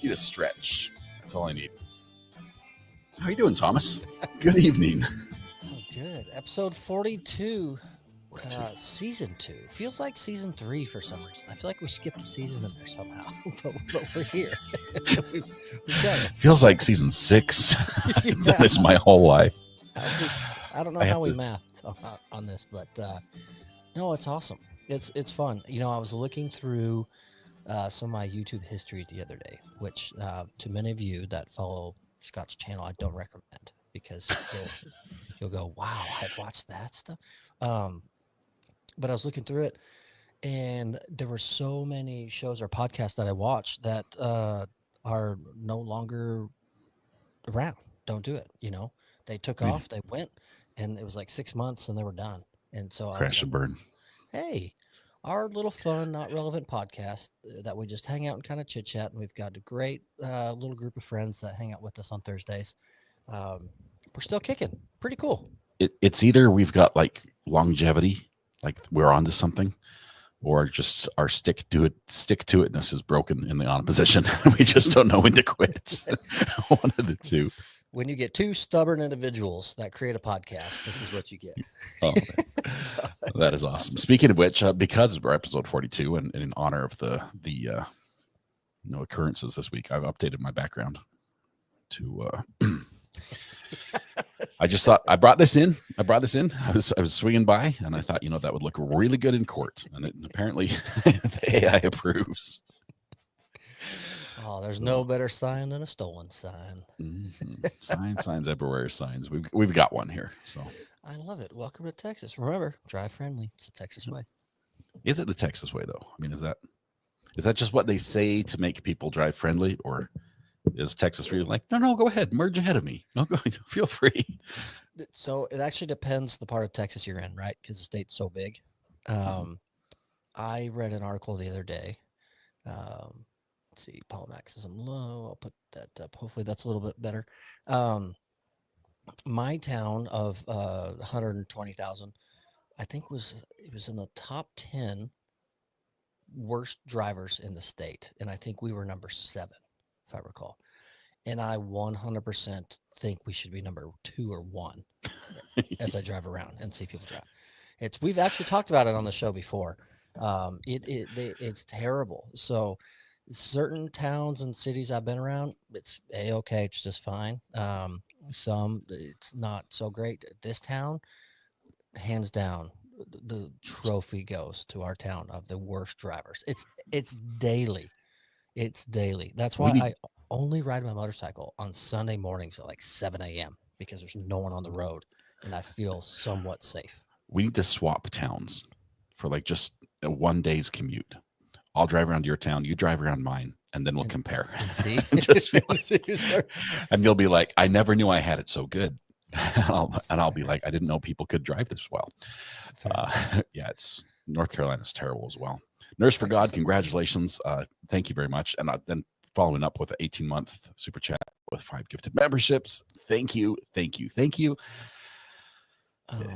Just need a stretch. That's all I need. How you doing, Thomas? Good evening. Oh, good. Episode 42, season 2. Feels like season 3 for some reason. I feel like we skipped a season in there somehow, but we're here. we've done it. Feels like season 6. That is my whole life. I don't know how we mathed on this, but no, it's awesome. It's fun. You know, I was looking through some of my YouTube history the other day, which to many of you that follow Scott's channel, I don't recommend because you'll go, wow, I've watched that stuff. But I was looking through it, and there were so many shows or podcasts that I watched that are no longer around. Don't do it. You know, they took off, they went, and it was like 6 months, and they were done. And so Crash and burn. Hey, our little fun, not relevant podcast that we just hang out and kind of chit chat. And we've got a great little group of friends that hang out with us on Thursdays. We're still kicking. Pretty cool. It's either we've got like longevity, like we're onto something, or just our stick to itness is broken in the opposition. We just don't know when to quit. One of the two. When you get two stubborn individuals that create a podcast, this is what you get. Oh, so, that is awesome. Speaking of which, because we're episode 42, and in honor of the occurrences this week, I've updated my background to. I just thought I brought this in. I was swinging by, and I thought, that would look really good in court, and apparently the AI approves. Oh, there's no better sign than a stolen sign. Mm-hmm. Signs everywhere. Signs. We've got one here. So I love it. Welcome to Texas. Remember, drive friendly. It's the Texas way. Is it the Texas way though? I mean, is that just what they say to make people drive friendly, or is Texas really like, no, go ahead, merge ahead of me. No, go, feel free. So it actually depends the part of Texas you're in, right? Because the state's so big. I read an article the other day. Let's see, palmaxism low. I'll put that up. Hopefully that's a little bit better. My town of 120,000, I think it was in the top 10 worst drivers in the state, and I think we were number 7, if I recall. And I 100% think we should be number 2 or 1 as I drive around and see people drive. We've actually talked about it on the show before. It's terrible. So certain towns and cities I've been around, it's okay, it's just fine. Some it's not so great. This town, hands down, the trophy goes to our town of the worst drivers. It's daily. That's why I only ride my motorcycle on Sunday mornings at like 7 a.m. because there's no one on the road and I feel somewhat safe. We need to swap towns for like just a 1 day's commute. I'll drive around your town, you drive around mine, and then we'll compare. And see? And you'll be like, I never knew I had it so good. And I'll be like, I didn't know people could drive this well. It's North Carolina's terrible as well. Nurse for God, congratulations. Thank you very much. And then following up with an 18-month super chat with 5 gifted memberships. Thank you.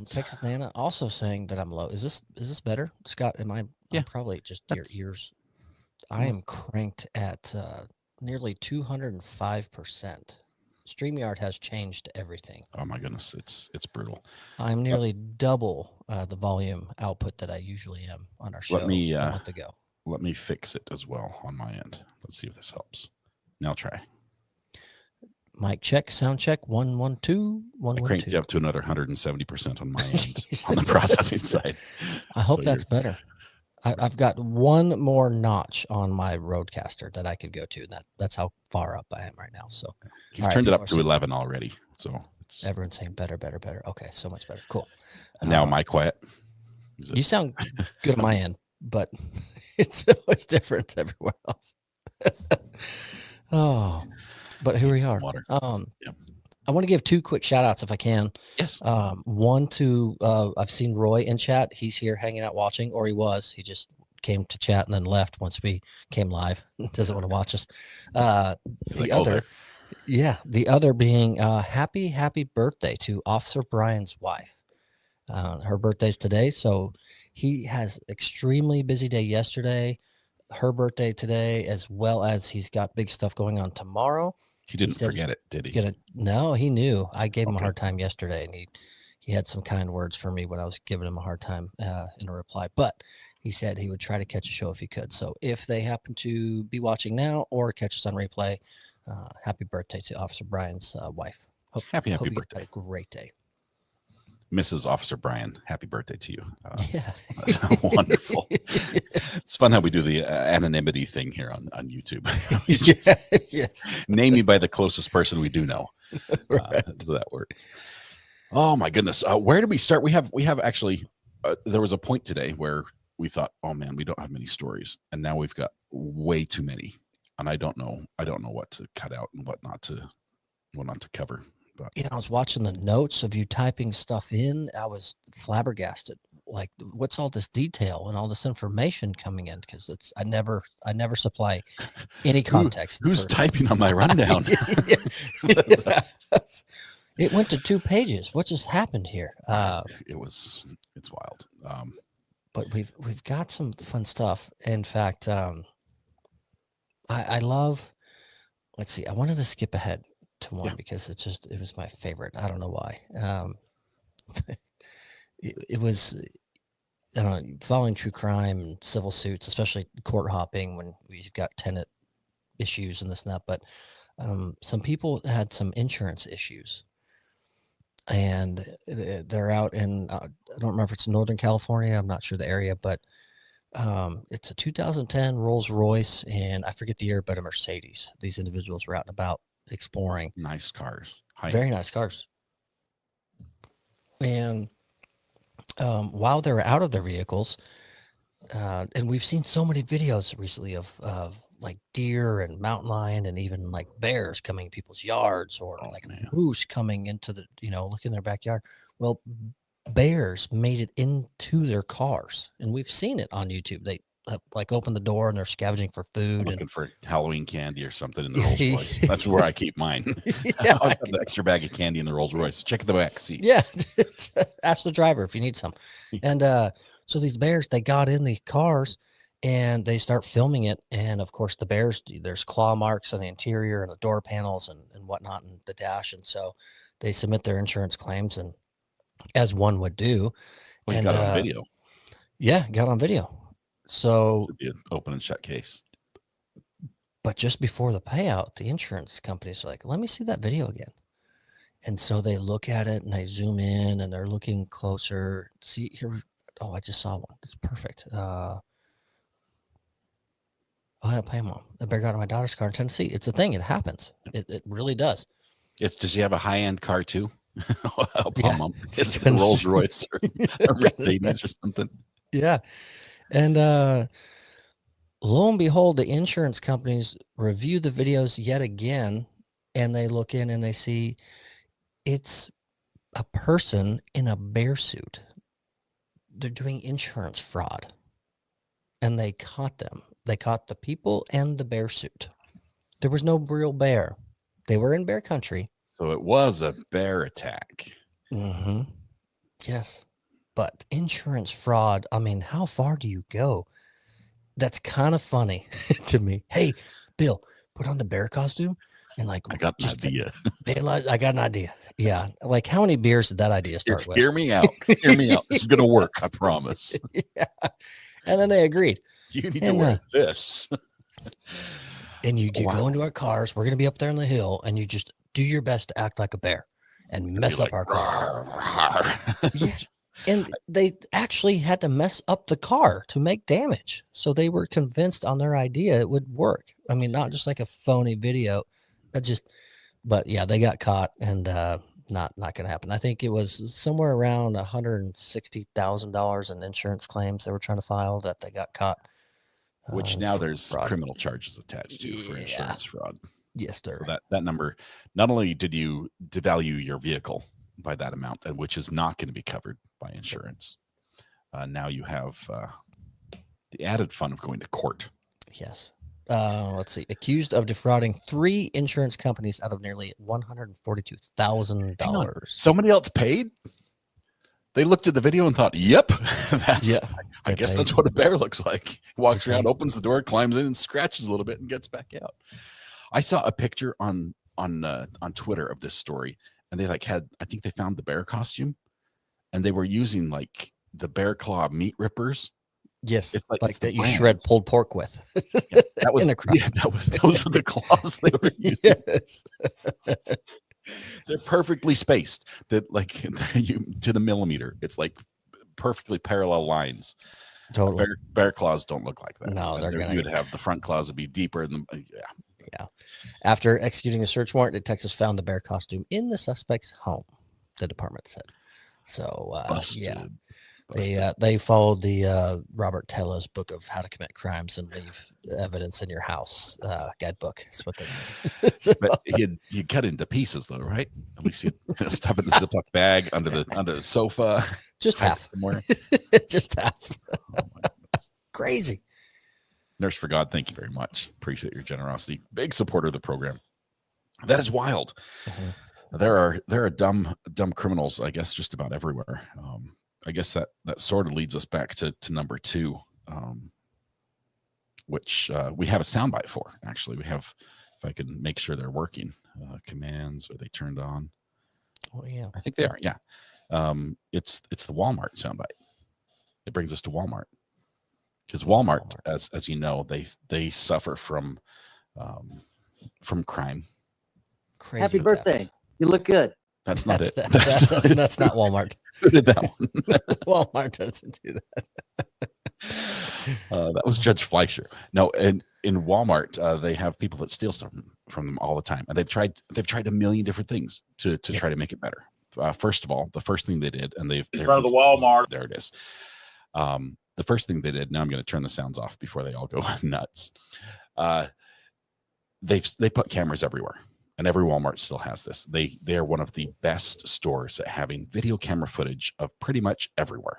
Texas Nana also saying that I'm low. Is this better, Scott? Am I? Yeah, probably just your ears. I am cranked at nearly 205%. StreamYard has changed everything. Oh my goodness, it's brutal. I'm nearly double the volume output that I usually am on our show. Let me fix it as well on my end. Let's see if this helps. Now try. Mic check, sound check, 1 1 2 1 I 1 cranked 2. you up to another 170% on my end on the processing side. I hope that's better. I've got one more notch on my Roadcaster that I could go to. That's how far up I am right now. So he's turned it up to 11 already. So everyone's saying better. Okay, so much better. Cool. And now am I quiet? You sound good on my end, but it's always different everywhere else. But here we are. Yep. I want to give 2 quick shout outs if I can. Yes. One to, I've seen Roy in chat. He's here hanging out watching, or he was. He just came to chat and then left once we came live. Doesn't want to watch us. The other being happy birthday to Officer Brian's wife. Her birthday's today, so he has extremely busy day yesterday. her birthday today, as well as he's got big stuff going on tomorrow. He didn't forget it, did he? No, he knew. I gave him a Okay. hard time yesterday, and he had some kind words for me when I was giving him a hard time in a reply. But he said he would try to catch a show if he could. So if they happen to be watching now or catch us on replay, happy birthday to Officer Brian's wife. Happy hope you birthday. had a great day. Mrs. Officer Brian, happy birthday to you. Yeah. That's wonderful. It's fun how we do the anonymity thing here on YouTube. Yes. Name me by the closest person we do know. Right. So that works. Oh my goodness. Where did we start? We have actually, there was a point today where we thought, oh man, we don't have many stories. And now we've got way too many. And I don't know what to cut out and what not to cover. But yeah, I was watching the notes of you typing stuff in. I was flabbergasted. Like, what's all this detail and all this information coming in? Because I never supply any context. Who's typing on my rundown? It went to 2 pages. What just happened here? It's wild. But we've got some fun stuff. In fact, I love. Let's see. I wanted to skip ahead to one because it was my favorite. I don't know why. It was, I don't know, following true crime and civil suits, especially court hopping when we've got tenant issues and this and that. But some people had some insurance issues, and they're out in, I don't remember if it's Northern California. I'm not sure the area, but it's a 2010 Rolls Royce, and I forget the year, but a Mercedes. These individuals were out and about exploring. Nice cars. Very nice cars. And while they were out of their vehicles, and we've seen so many videos recently of like deer and mountain lion and even like bears coming in people's yards, or moose coming into the, look in their backyard. Well, bears made it into their cars, and we've seen it on YouTube. They like open the door and they're scavenging for food, looking for Halloween candy or something in the Rolls Royce. That's where I keep mine. Yeah, I have the extra bag of candy in the Rolls Royce. Check the back seat. Yeah, ask the driver if you need some. And so these bears, they got in the cars and they start filming it. And of course, the bears, there's claw marks on the interior and the door panels and whatnot, and the dash. And so they submit their insurance claims, and as one would do. Well, you got it on video. Yeah, got on video. So it'd be an open and shut case. But just before the payout, the insurance company's like, let me see that video again. And so they look at it and they zoom in and they're looking closer. See here. Oh, I just saw one. It's perfect. Oh, I pay them all. The bear got in my daughter's car in Tennessee. It's a thing. It happens. It really does. Does he have a high-end car too? Yeah. It's a Rolls Royce or a Mercedes or something. Yeah. And lo and behold, the insurance companies review the videos yet again, and they look in and they see it's a person in a bear suit. They're doing insurance fraud, and they caught them. They caught the people and the bear suit. There was no real bear. They were in bear country. So it was a bear attack. Mm-hmm. Yes. But insurance fraud, I mean, how far do you go? That's kind of funny to me. Hey, Bill, put on the bear costume and like, I got an idea. I got an idea. Yeah. Like, how many beers did that idea start with? Hear me out. Hear me out. This is going to work. I promise. Yeah. And then they agreed. You need to wear this. And you go into our cars. We're going to be up there on the hill, and you just do your best to act like a bear and mess up our car. Yeah. And they actually had to mess up the car to make damage. So they were convinced on their idea it would work. I mean, not just like a phony video. But yeah, they got caught, and not going to happen. I think it was somewhere around $160,000 in insurance claims they were trying to file that they got caught. Which now there's fraud. Criminal charges attached to for insurance fraud. Yes, sir. So that number, not only did you devalue your vehicle by that amount, which is not going to be covered by insurance, now you have the added fun of going to court. Yes. Let's see. Accused of defrauding 3 insurance companies out of nearly $142,000. Somebody else paid? They looked at the video and thought, "Yep, that's. Yeah, I guess that's what a bear looks like." Walks around, opens the door, climbs in, and scratches a little bit, and gets back out. I saw a picture on Twitter of this story, and they like had. I think they found the bear costume, and they were using like the bear claw meat rippers. Yes, It's like it's the that you brand. shred pulled pork with. Yeah, that was In a crop. those were the claws they were using. Yes. They're perfectly spaced. That like you to the millimeter. It's like perfectly parallel lines. Totally. Bear claws don't look like that. No, And they're gonna. you would have the front claws would be deeper than Yeah. After executing a search warrant, detectives found the bear costume in the suspect's home, the department said. So, busted. yeah, Busted. they followed the Robert Tella's book of how to commit crimes and leave evidence in your house guidebook. That's what they did. But he cut into pieces though, right? At least you stuff it in the Ziploc bag under the sofa. Just half. Somewhere. Just half. Oh my goodness. Crazy. Nurse for God, thank you very much. Appreciate your generosity. Big supporter of the program. That is wild. Mm-hmm. There are dumb criminals, I guess, just about everywhere. I guess that sort of leads us back to number 2, which we have a soundbite for. Actually, we have, if I can make sure they're working, commands, are they turned on? Oh yeah, I think they are. Yeah, it's the Walmart soundbite. It brings us to Walmart because Walmart, as you know, they suffer from crime. Crazy Happy birthday! Theft. You look good. That's not it. That's not Walmart. Who did that one? Walmart doesn't do that. That was Judge Fleischer. No, in Walmart, they have people that steal stuff from them all the time, and they've tried a million different things to try to make it better. First of all, the first thing they did, and in front of the Walmart. There it is. The first thing they did. Now I'm going to turn the sounds off before they all go nuts. They put cameras everywhere. And every Walmart still has this. They are one of the best stores at having video camera footage of pretty much everywhere.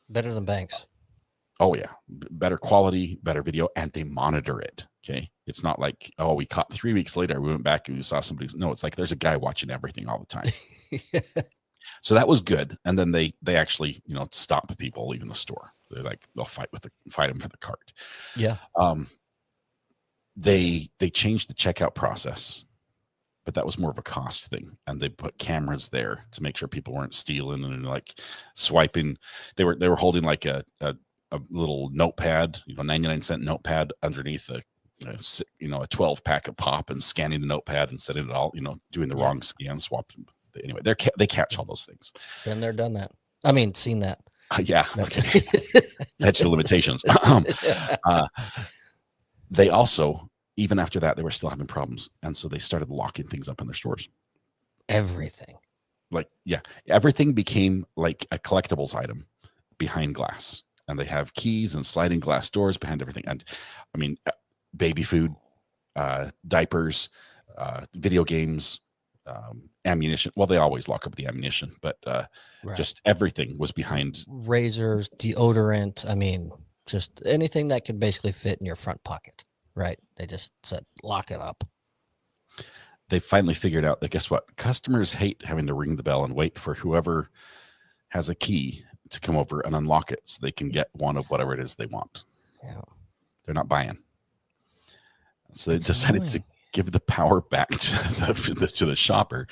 Better than banks. Oh yeah, better quality, better video, and they monitor it. Okay, it's not like, oh, we caught 3 weeks later, we went back and we saw somebody. No, it's like there's a guy watching everything all the time. So that was good. And then they actually stop people leaving the store. They'll fight them for the cart. Yeah. They changed the checkout process. But that was more of a cost thing, and they put cameras there to make sure people weren't stealing and like swiping. They were holding like a little notepad, 99-cent notepad underneath a 12-pack of pop and scanning the notepad and setting it all, doing the wrong scan swap. Anyway, they catch all those things. Been there, done that. I mean, seen that. Yeah, okay. That's your limitations. They also. Even after that, they were still having problems. And so they started locking things up in their stores. Everything. Everything became like a collectibles item behind glass. And they have keys and sliding glass doors behind everything. And I mean, baby food, diapers, video games, ammunition. Well, they always lock up the ammunition, but just everything was behind. Razors, deodorant. I mean, just anything that could basically fit in your front pocket. Right. They just said, lock it up. They finally figured out that, guess what? Customers hate having to ring the bell and wait for whoever has a key to come over and unlock it so they can get one of whatever it is they want. Yeah. They're not buying. So they decided to give the power back to the shopper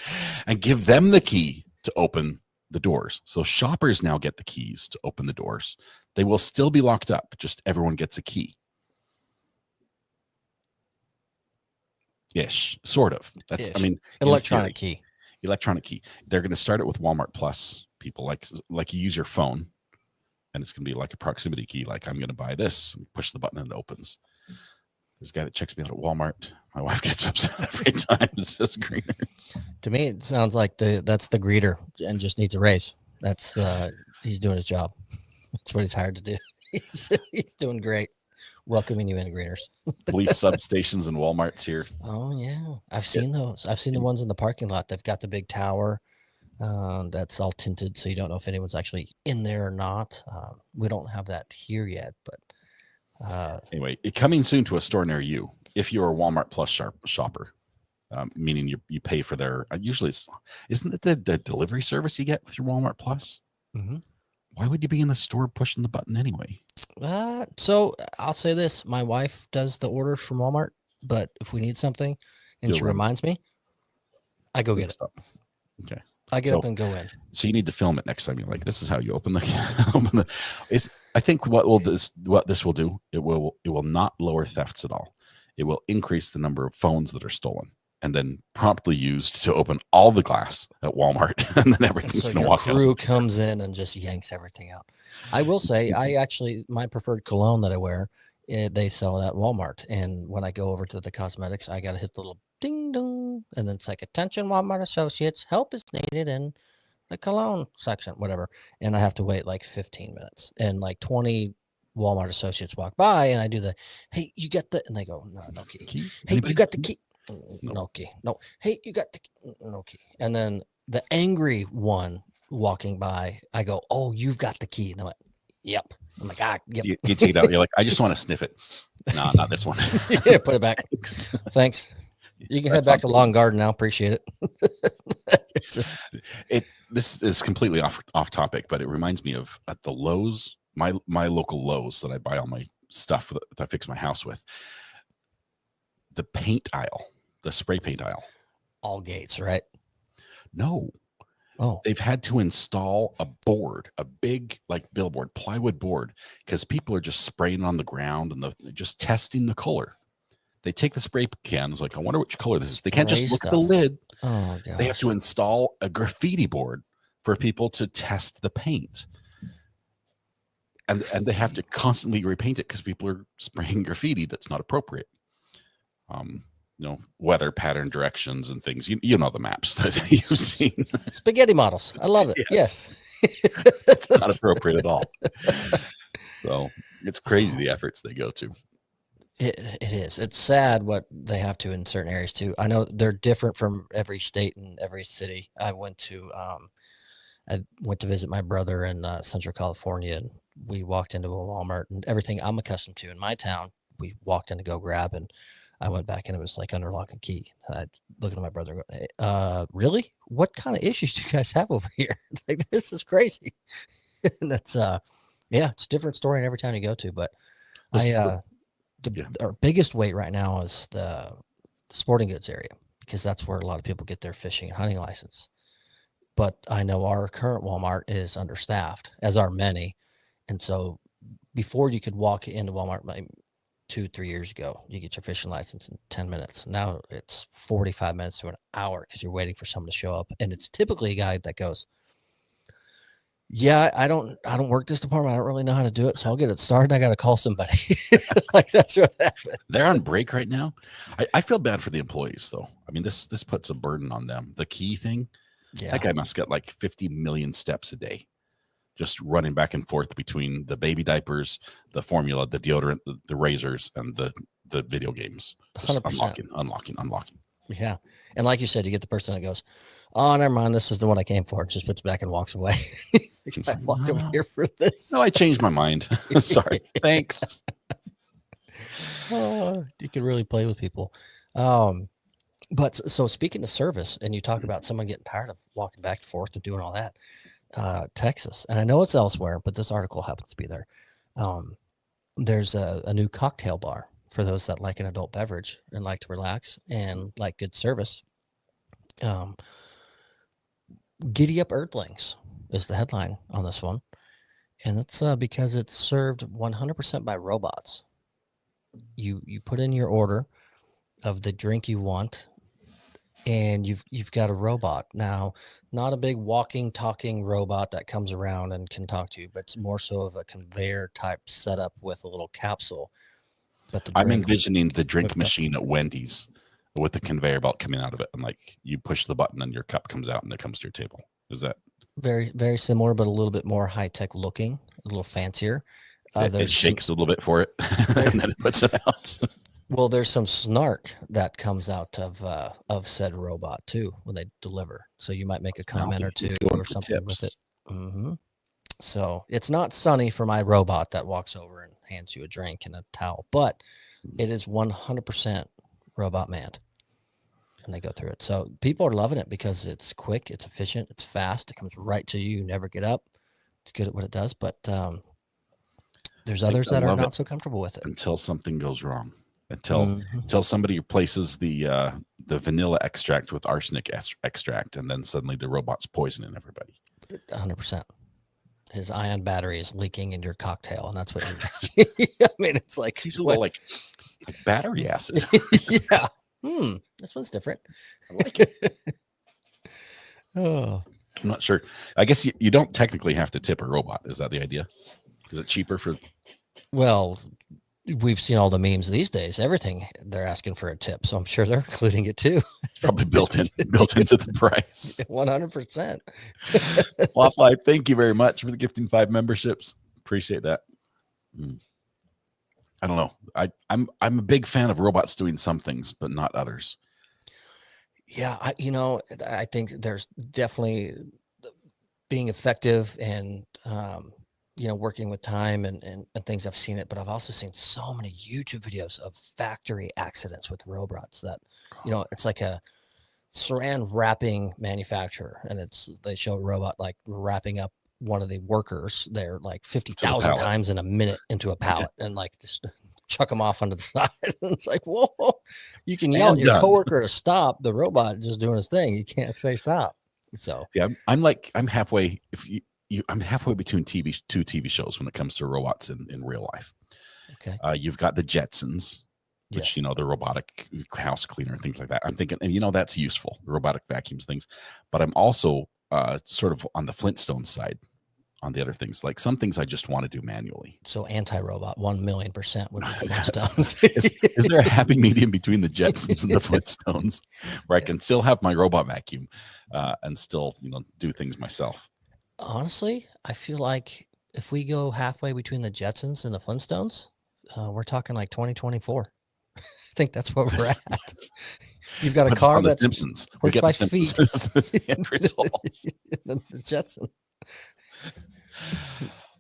and give them the key to open the doors. So shoppers now get the keys to open the doors. They will still be locked up. Just everyone gets a key. Ish, sort of. That's, I mean, electronic key. Electronic key. They're going to start it with Walmart Plus people. Like you use your phone, and it's going to be like a proximity key. Like I'm going to buy this, and push the button, and it opens. There's a guy that checks me out at Walmart. My wife gets upset every time. It says greeters. To me, it sounds like that's the greeter and just needs a raise. That's he's doing his job. That's what he's hired to do. He's doing great. Welcoming you in, greeters. Police substations and Walmart's here. Oh yeah, I've seen those. I've seen the ones in the parking lot. They've got the big tower that's all tinted, so you don't know if anyone's actually in there or not. We don't have that here yet, but anyway, coming soon to a store near you. If you're a Walmart Plus shopper, meaning you pay for their. Usually, isn't it the delivery service you get with your Walmart Plus? Mm-hmm. Why would you be in the store pushing the button anyway? So I'll say this: my wife does the orders from Walmart, but if we need something and You'll she run reminds me, I go get it. stuff. Okay. I get So- up and go in. So you need to film it next time. You're like, this is how you open the. I think what this will do, it will not lower thefts at all. It will increase the number of phones that are stolen and then promptly used to open all the glass at Walmart, and then everything's So going to your walk crew out. comes in and just yanks everything out. I will say, my preferred cologne that I wear, they sell it at Walmart. And when I go over to the cosmetics, I got to hit the little ding dong, and then it's like, attention Walmart associates, help is needed in the cologne section, whatever. And I have to wait like 15 minutes, and like 20 Walmart associates walk by, and I do the, hey, you got the, and they go, no key. Keys? Hey, Anybody? you got the key. No. No key. No. Hey, you got the key. No key. And then the angry one walking by, I go, oh, you've got the key. And I went, yep. I'm like, yep. You take it out. You're like, I just want to sniff it. No, not this one. Yeah, put it back. Thanks. You can head back to Lawn Garden now. Appreciate it. This is completely off topic, but it reminds me of at the Lowe's, my local Lowe's that I buy all my stuff that I fix my house with. The paint aisle, the spray paint aisle. All gates, right? No. Oh, They've had to install a board, a big like billboard, plywood board, because people are just spraying on the ground and just testing the color. They take the spray cans, like, I wonder which color this is. They can't just look at the lid. Oh, gosh. They have to install a graffiti board for people to test the paint. And they have to constantly repaint it because people are spraying graffiti that's not appropriate. Weather pattern directions and things. You know the maps that you've seen. Spaghetti models. I love it. Yes. It's not appropriate at all. So it's crazy the efforts they go to. It is. It's sad what they have to in certain areas too. I know they're different from every state and every city. I went to visit my brother in Central California, and we walked into a Walmart, and everything I'm accustomed to in my town, we walked in to go grab, and I went back and it was like under lock and key. I looking at my brother, and go, hey, really? What kind of issues do you guys have over here? Like, this is crazy. And that's it's a different story in every town you go to. But our biggest weight right now is the sporting goods area, because that's where a lot of people get their fishing and hunting license. But I know our current Walmart is understaffed, as are many. And so before you could walk into Walmart, like 2-3 years ago, you get your fishing license in 10 minutes. Now it's 45 minutes to an hour because you're waiting for someone to show up. And it's typically a guy that goes, yeah, I don't work this department. I don't really know how to do it. So I'll get it started. I got to call somebody. Like, that's what happens. They're on break right now. I feel bad for the employees though. I mean, this puts a burden on them. The key thing, that guy must get like 50 million steps a day, just running back and forth between the baby diapers, the formula, the deodorant, the razors, and the video games. Just 100%. Unlocking. Yeah. And like you said, you get the person that goes, oh, never mind, this is the one I came for. Just puts it back and walks away. I walked over here for this. No, I changed my mind. Sorry. Thanks. You can really play with people. But so speaking of service, and you talk about someone getting tired of walking back and forth and doing all that, Texas, and I know it's elsewhere, but this article happens to be there. There's a new cocktail bar for those that like an adult beverage and like to relax and like good service. Giddy Up Earthlings is the headline on this one. And it's because it's served 100% by robots. You put in your order of the drink you want, and you've got a robot. Now, not a big walking, talking robot that comes around and can talk to you, but it's more so of a conveyor type setup with a little capsule. But I'm envisioning the drink machine at Wendy's with the conveyor belt coming out of it, and like you push the button and your cup comes out and it comes to your table. Is that very, very similar, but a little bit more high tech looking, a little fancier? It shakes a little bit for it, and then it puts it out. Well, there's some snark that comes out of said robot too when they deliver. So you might make a comment or two or something with it. Mm-hmm. So it's not sunny for my robot that walks over and hands you a drink and a towel, but it is 100% robot manned, and they go through it. So people are loving it because it's quick, it's efficient, it's fast, it comes right to you. You never get up. It's good at what it does, but there's I others that are love it not so comfortable with it. until something goes wrong. Until somebody replaces the vanilla extract with arsenic extract, and then suddenly the robot's poisoning everybody. 100%. His ion battery is leaking in your cocktail, and that's what you're drinking. I mean, it's like He's a little like battery acid. Yeah. This one's different. I like it. Oh, I'm not sure. I guess you don't technically have to tip a robot. Is that the idea? Is it cheaper for? well, we've seen all the memes these days. Everything they're asking for a tip, so I'm sure they're including it too. It's probably built into the price. 100%. Slop Life, thank you very much for the gifting 5 memberships. Appreciate that. I don't know. I'm a big fan of robots doing some things, but not others. Yeah, I think there's definitely being effective and working with time and things. I've seen it, but I've also seen so many YouTube videos of factory accidents with robots that, it's like a saran wrapping manufacturer, and they show a robot like wrapping up one of the workers there like 50,000 times in a minute into a pallet and like just chuck them off onto the side. And it's like, whoa, you can yell at your coworker to stop. The robot just doing his thing. You can't say stop. So yeah, I'm halfway. I'm halfway between two TV shows when it comes to robots in real life. Okay. You've got the Jetsons, which, yes. The robotic house cleaner, things like that. I'm thinking, that's useful, robotic vacuums, things. But I'm also sort of on the Flintstones side on the other things. Like some things I just want to do manually. So anti-robot, 1,000,000% would be the Flintstones. is there a happy medium between the Jetsons and the Flintstones where I can still have my robot vacuum and still, do things myself? Honestly, I feel like if we go halfway between the Jetsons and the Flintstones, we're talking like 2024. I think that's what we're at. You've got a car on the that's Simpsons. We get by the Simpsons. The end result. the Jetson.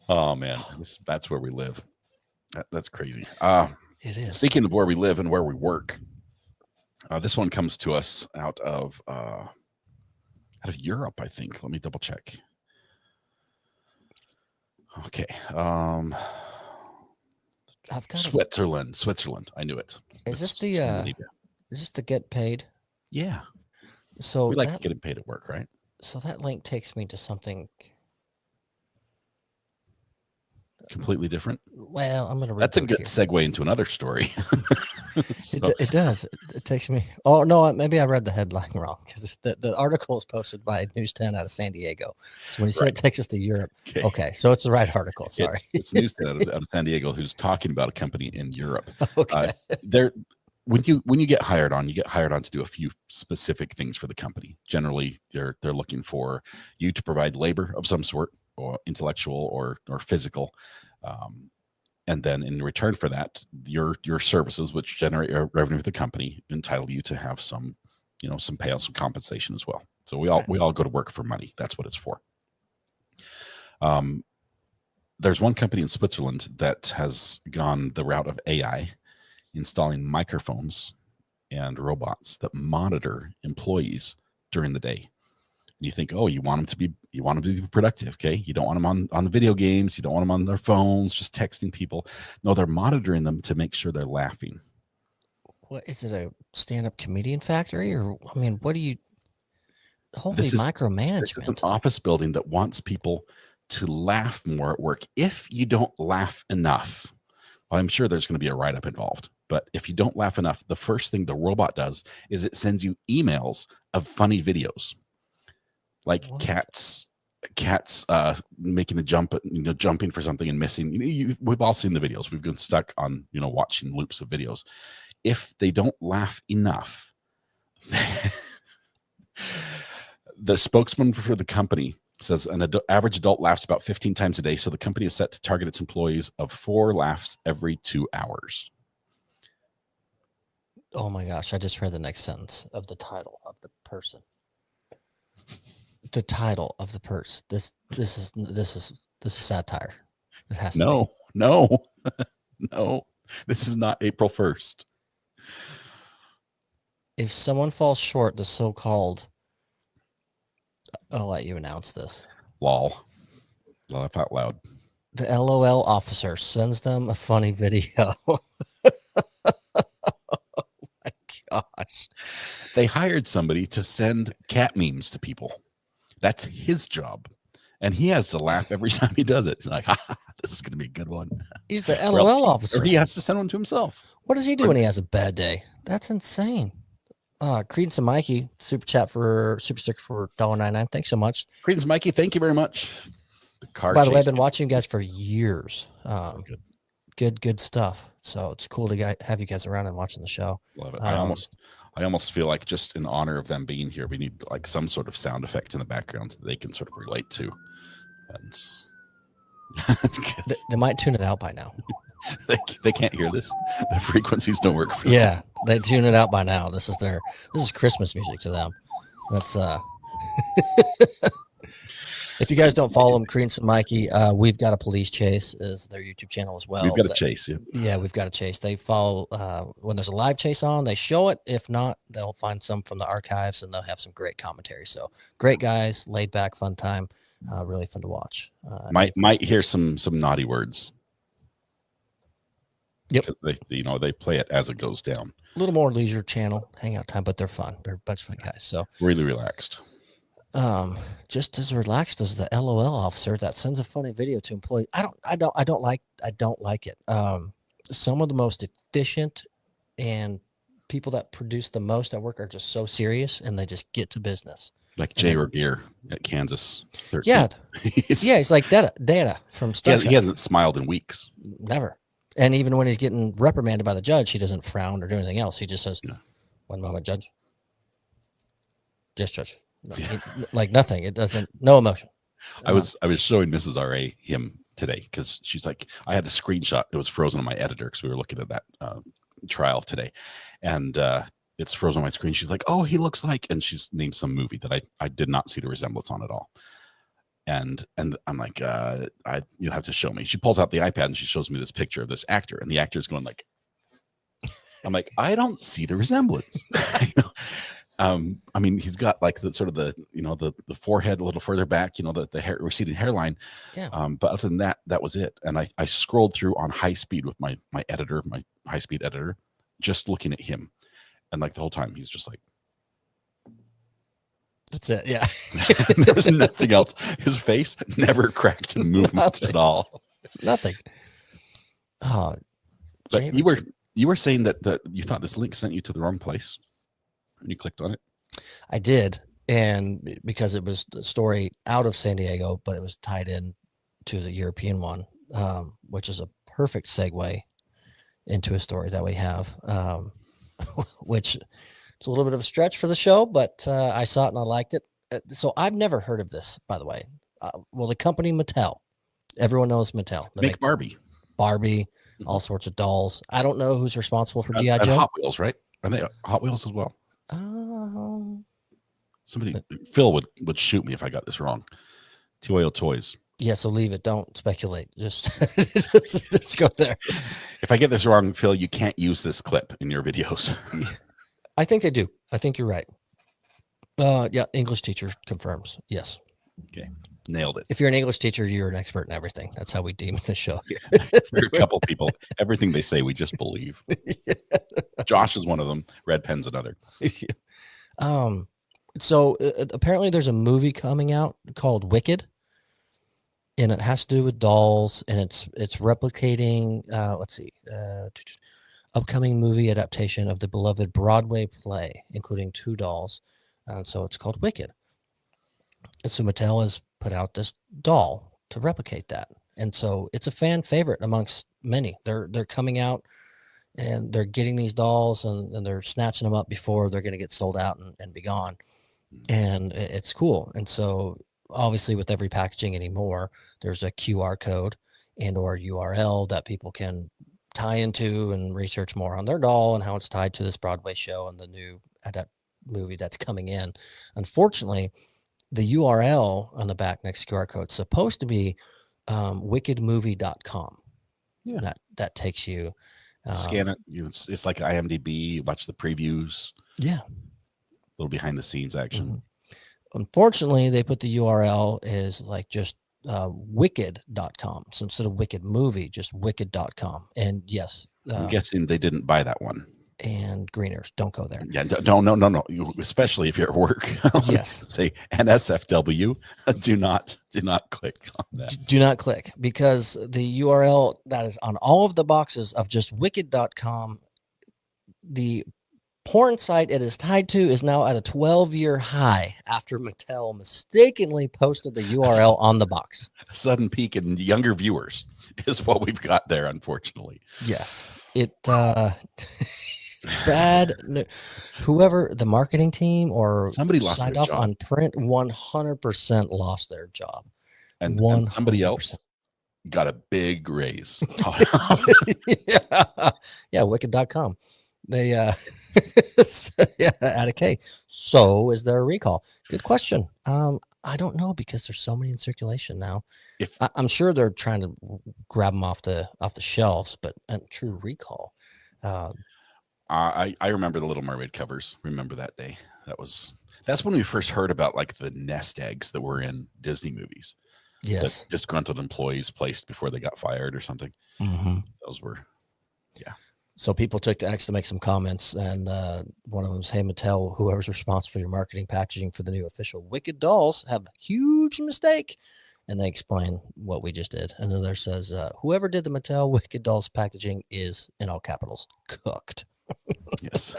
Oh man, that's where we live. That's crazy. It is. Speaking of where we live and where we work, this one comes to us out of Europe, I think. Let me double check. Okay. I've got Switzerland. I knew it. Is this the get paid? Yeah. So we like getting paid at work, right? So that link takes me to something completely different. Well, I'm gonna. That's a good segue into another story. It does. It takes me. Oh no, maybe I read the headline wrong because the article is posted by News 10 out of San Diego. So when you say it takes us to Europe, okay, so it's the right article. Sorry, it's News 10 out of San Diego who's talking about a company in Europe. Okay, when you get hired on, to do a few specific things for the company. Generally, they're looking for you to provide labor of some sort, or intellectual or physical, and then in return for that, your services, which generate revenue for the company, entitle you to have some payout, some compensation as well. So we all go to work for money. That's what it's for. There's one company in Switzerland that has gone the route of AI, installing microphones and robots that monitor employees during the day. You think, oh, you want them to be productive, okay? You don't want them on the video games. You don't want them on their phones, just texting people. No, they're monitoring them to make sure they're laughing. What is it? A stand-up comedian factory, or I mean, what do you? Holy micromanagement! This is an office building that wants people to laugh more at work. If you don't laugh enough, well, I'm sure there's going to be a write-up involved. But if you don't laugh enough, the first thing the robot does is it sends you emails of funny videos. Like what? cats making the jump, jumping for something and missing. We've all seen the videos. We've been stuck on, watching loops of videos. If they don't laugh enough, the spokesman for the company says an average adult laughs about 15 times a day. So the company is set to target its employees of 4 laughs every 2 hours. Oh my gosh. I just read the next sentence of the title of the person. The title of the purse. This is satire. It has to be. No. This is not April 1st. If someone falls short, the so-called, I'll let you announce this. Lol. Laugh out loud. The LOL officer sends them a funny video. Oh my gosh. They hired somebody to send cat memes to people. That's his job. And he has to laugh every time he does it. He's like, this is going to be a good one. He's the LOL officer. Or he has to send one to himself. What does he do when he has a bad day? That's insane. Credence and Mikey, super sticker for $1.99. Thanks so much. Credence Mikey, thank you very much. By the way, I've been watching you guys for years. Good stuff. So it's cool to have you guys around and watching the show. Love it. I almost feel like just in honor of them being here, we need like some sort of sound effect in the background that they can sort of relate to. And they might tune it out by now. They can't hear this. The frequencies don't work for them. Yeah, they tune it out by now. This is Christmas music to them. That's if you guys don't follow them, Credence and Mikey, We've Got a Police Chase is their YouTube channel as well. We've got a chase, yeah. Yeah, We've Got a Chase. They follow when there's a live chase on, they show it. If not, they'll find some from the archives and they'll have some great commentary. So great guys, laid back, fun time, really fun to watch. Might hear some naughty words. Yep. They play it as it goes down. A little more leisure channel, hangout time, but they're fun. They're a bunch of fun guys. So really relaxed. Just as relaxed as the LOL officer that sends a funny video to employees. I don't like it. Some of the most efficient and people that produce the most at work are just so serious and they just get to business. Like Jay Regier at Kansas 13. Yeah. He's like Data from Star Trek. He hasn't smiled in weeks. Never. And even when he's getting reprimanded by the judge, he doesn't frown or do anything else. He just says, "One moment, judge." Yes, judge. No, like nothing. It doesn't. No emotion. I was showing Mrs. RA him today because she's like, I had a screenshot. It was frozen on my editor because we were looking at that trial today, and it's frozen on my screen. She's like, "Oh, he looks like," and she's named some movie that I did not see the resemblance on at all. And I'm like, you have to show me. She pulls out the iPad and she shows me this picture of this actor, and the actor's going like, I'm like, I don't see the resemblance. I mean, he's got like the sort of the forehead a little further back, the hair, receding hairline. Yeah. But other than that, that was it. And I scrolled through on high speed with my editor, my high speed editor, just looking at him, and like the whole time he's just like. That's it. Yeah. There was nothing else. His face never cracked in movement at all. Nothing. Oh, but you were saying that you thought this link sent you to the wrong place when you clicked on it. I did, and because it was the story out of San Diego, but it was tied in to the European one, which is a perfect segue into a story that we have, which. It's a little bit of a stretch for the show, but I saw it and I liked it. So I've never heard of this, by the way. Well, the company Mattel, everyone knows Mattel. They make Barbie, all sorts of dolls. I don't know who's responsible for G.I. Joe. Hot Wheels, right? Are they Hot Wheels as well? Phil would shoot me if I got this wrong. TYO Toys. Yeah, so leave it. Don't speculate. Just go there. If I get this wrong, Phil, you can't use this clip in your videos. I think they do. I think you're right. Yeah, English teacher confirms. Yes. Okay. Nailed it. If you're an English teacher, you're an expert in everything. That's how we deem the show. We're a couple people. Everything they say, we just believe. Yeah. Josh is one of them. Red Pen's another. So apparently there's a movie coming out called Wicked, and it has to do with dolls, and it's replicating, upcoming movie adaptation of the beloved Broadway play, including 2 dolls. And so it's called Wicked. And so Mattel has put out this doll to replicate that. And so it's a fan favorite amongst many. They're coming out and they're getting these dolls and they're snatching them up before they're going to get sold out and be gone. And it's cool. And so obviously with every packaging anymore, there's a QR code and or URL that people can tie into and research more on their doll and how it's tied to this Broadway show and the new movie that's coming in. Unfortunately, the URL on the back next QR code is supposed to be wickedmovie.com. Yeah, that takes you. Scan it. It's like IMDb. Watch the previews. Yeah, a little behind the scenes action. Mm-hmm. Unfortunately, they put the URL is like just wicked.com. So instead of wicked movie, just wicked.com. And yes, I'm guessing they didn't buy that one. And greeners, don't go there. Yeah, don't, no. Especially if you're at work. Yes. Say NSFW. Do not click on that. Do not click, because the URL that is on all of the boxes of just wicked.com, the porn site it is tied to is now at a 12-year high after Mattel mistakenly posted the URL on the box. A sudden peak in younger viewers is what we've got there, unfortunately. Yes. It bad. Whoever the marketing team or somebody lost signed their off job. on print 100% lost their job. And somebody else got a big raise. Yeah, wicked.com. They yeah, add a K. So is there a recall? Good question. I don't know, because there's so many in circulation now. I'm sure they're trying to grab them off the shelves, but a true recall. I remember the Little Mermaid covers. Remember that day? That's when we first heard about like the nest eggs that were in Disney movies. Yes, that disgruntled employees placed before they got fired or something. Mm-hmm. Those were, yeah. So people took to X to make some comments, and one of them was, "Hey Mattel, whoever's responsible for your marketing packaging for the new official Wicked dolls have a huge mistake." And they explain what we just did. And then there says, "Whoever did the Mattel Wicked dolls packaging is, in all capitals, cooked." Yes.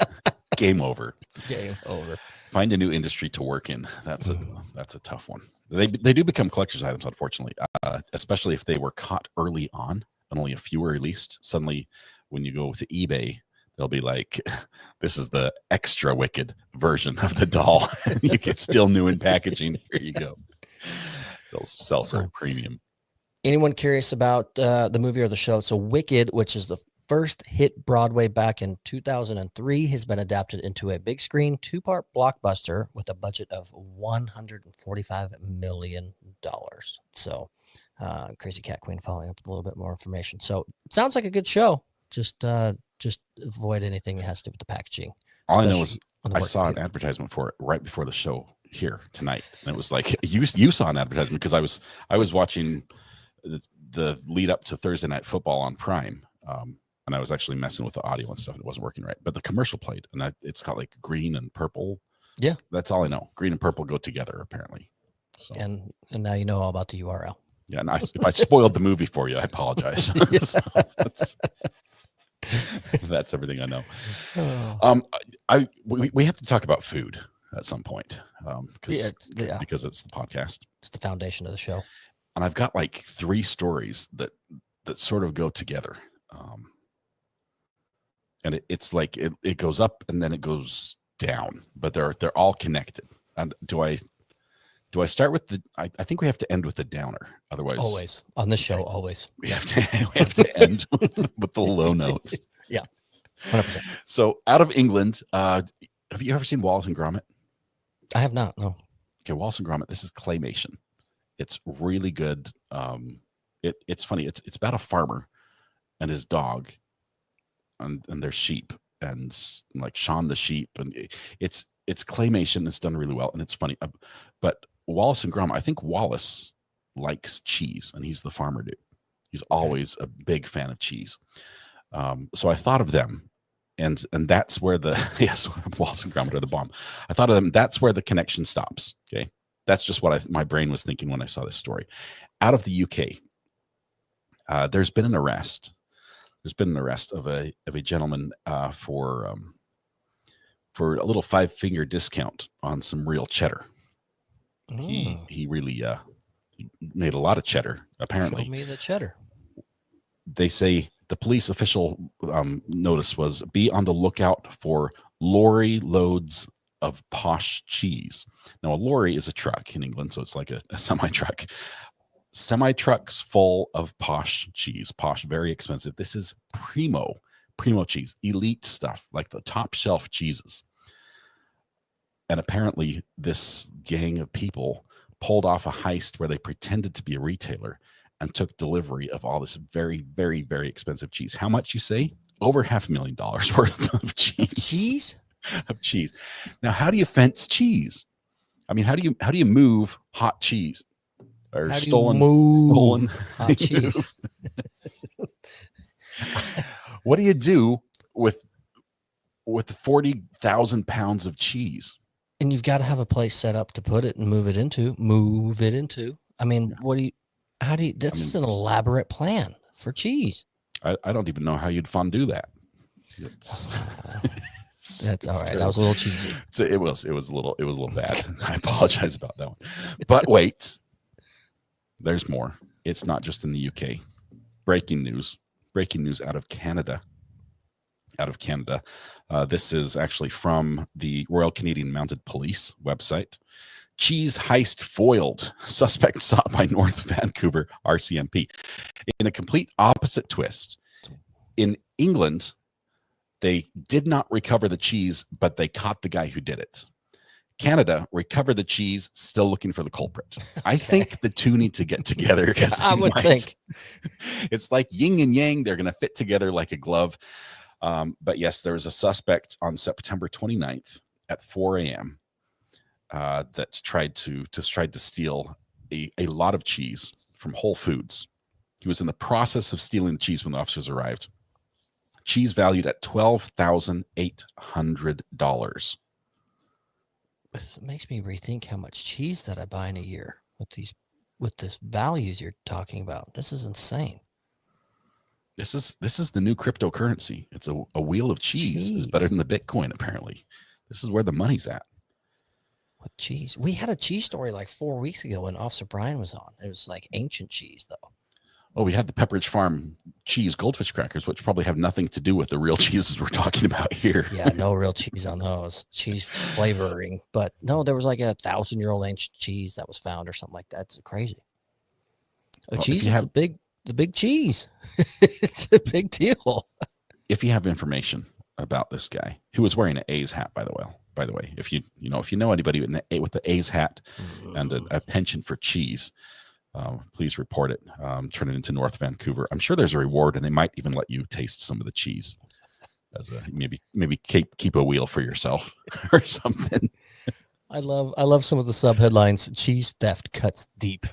Game over. Game over. Find a new industry to work in. That's a tough one. They do become collector's items, unfortunately, especially if they were caught early on and only a few were released. Suddenly, when you go to eBay, they'll be like, "This is the extra Wicked version of the doll." You get still new in packaging. Here you go. They'll sell for a premium. Anyone curious about the movie or the show? So Wicked, which is the first hit Broadway back in 2003, has been adapted into a big screen 2-part blockbuster with a budget of $145 million. So Crazy Cat Queen following up with a little bit more information. So it sounds like a good show. Just avoid anything that has to do with the packaging. All I know is I saw an advertisement for it right before the show here tonight, and it was like you saw an advertisement, because I was watching the lead up to Thursday Night Football on Prime, and I was actually messing with the audio and stuff. It wasn't working right, but the commercial played, and it's got like green and purple. Yeah, that's all I know. Green and purple go together, apparently. So and now you know all about the URL. Yeah, and if I spoiled the movie for you, I apologize. So that's everything I know. We have to talk about food at some point, because it's the podcast. It's the foundation of the show. And I've got like 3 stories that sort of go together. And it's like it goes up and then it goes down, but they're all connected. And do I start with I think we have to end with the downer. Otherwise, always on this show, always we have to end with the low notes. Yeah, 100%. So out of England, have you ever seen Wallace and Gromit? I have not. No. Okay, Wallace and Gromit. This is claymation. It's really good. It's funny. It's about a farmer and his dog, and their sheep, and like Shaun the sheep, and it's claymation. It's done really well, and it's funny. But Wallace and Gromit, I think Wallace likes cheese, and he's the farmer dude. He's always a big fan of cheese. So I thought of them, and that's where yes, Wallace and Gromit are the bomb. I thought of them. That's where the connection stops. Okay, that's just what my brain was thinking when I saw this story. Out of the UK, there's been an arrest. There's been an arrest of a gentleman for a little 5-finger discount on some real cheddar. He really he made a lot of cheddar. Apparently, show me the cheddar. They say the police official notice was, "Be on the lookout for lorry loads of posh cheese." Now, a lorry is a truck in England, so it's like a semi-truck. Semi-trucks full of posh cheese. Posh, very expensive. This is primo cheese, elite stuff, like the top shelf cheeses. And apparently this gang of people pulled off a heist where they pretended to be a retailer and took delivery of all this very, very, very expensive cheese. How much, you say? Over $500,000 worth of cheese. Of cheese. Now, how do you fence cheese? I mean, how do you move hot cheese? or How do you stolen move hot cheese? What do you do with 40,000 pounds of cheese? And you've got to have a place set up to put it and move it into. I mean, this is an elaborate plan for cheese. I don't even know how you'd fondue that. That's all right. Terrible. That was a little cheesy. So it was a little bad. I apologize about that one. But wait, there's more. It's not just in the UK. Breaking news out of Canada. This is actually from the Royal Canadian Mounted Police website. Cheese heist foiled. Suspect sought by North Vancouver RCMP. In a complete opposite twist, in England, they did not recover the cheese, but they caught the guy who did it. Canada recovered the cheese, still looking for the culprit. I think the two need to get together. I would think. It's like yin and yang. They're going to fit together like a glove. But yes, there was a suspect on September 29th at 4 a.m. That tried to steal a lot of cheese from Whole Foods. He was in the process of stealing the cheese when the officers arrived. Cheese valued at $12,800. It makes me rethink how much cheese that I buy in a year with this values you're talking about. This is insane. This is the new cryptocurrency. It's a wheel of cheese is better than the Bitcoin, apparently. This is where the money's at. With cheese. We had a cheese story like 4 weeks ago when Officer Brian was on. It was like ancient cheese, though. Oh, we had the Pepperidge Farm cheese goldfish crackers, which probably have nothing to do with the real cheeses we're talking about here. Yeah, no real cheese on those. Cheese flavoring. But no, there was like 1,000-year-old ancient cheese that was found or something like that. It's crazy. Cheese is the big cheese. It's a big deal. If you have information about this guy who was wearing an A's hat, by the way, if you know anybody with the A's hat and a penchant for cheese, please report it. Turn it into North Vancouver. I'm sure there's a reward, and they might even let you taste some of the cheese as maybe keep a wheel for yourself or something. I love some of the sub headlines. Cheese theft cuts deep.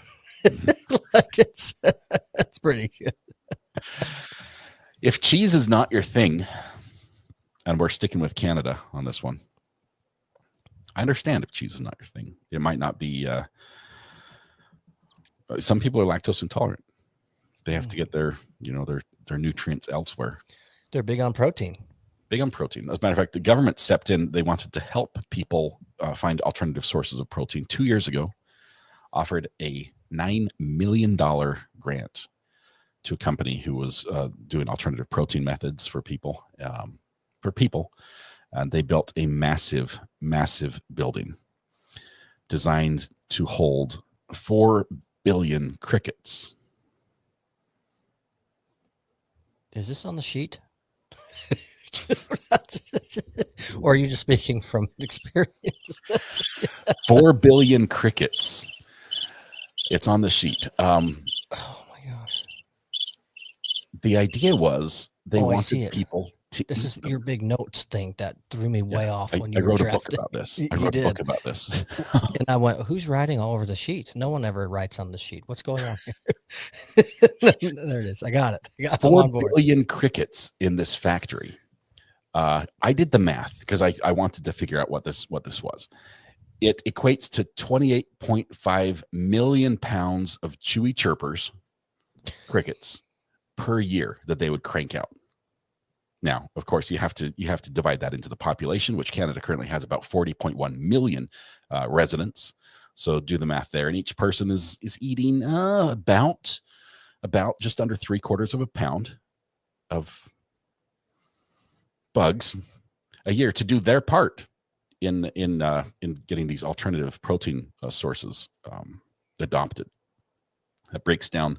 Like it's pretty good. If cheese is not your thing, and we're sticking with Canada on this one, I understand if cheese is not your thing. It might not be. Some people are lactose intolerant. They have to get their nutrients elsewhere. They're big on protein. As a matter of fact, the government stepped in. They wanted to help people find alternative sources of protein. 2 years ago, offered a $9 million grant to a company who was doing alternative protein methods for people. And they built a massive building designed to hold 4 billion crickets. Is this on the sheet? Or are you just speaking from experience? 4 billion crickets. It's on the sheet. Oh my gosh. The idea was they wanted people to. This is your big notes thing that threw me way off when you wrote were a book about this. I wrote a book about this. And I went, who's writing all over the sheet? No one ever writes on the sheet. What's going on here? There it is. I got it. 4 billion crickets in this factory. I did the math because I wanted to figure out what this was. It equates to 28.5 million pounds of chewy chirpers, crickets, per year that they would crank out. Now, of course, you have to divide that into the population, which Canada currently has about 40.1 million residents. So do the math there, and each person is eating about just under 3/4 of a pound of bugs a year to do their part in getting these alternative protein sources adopted. That breaks down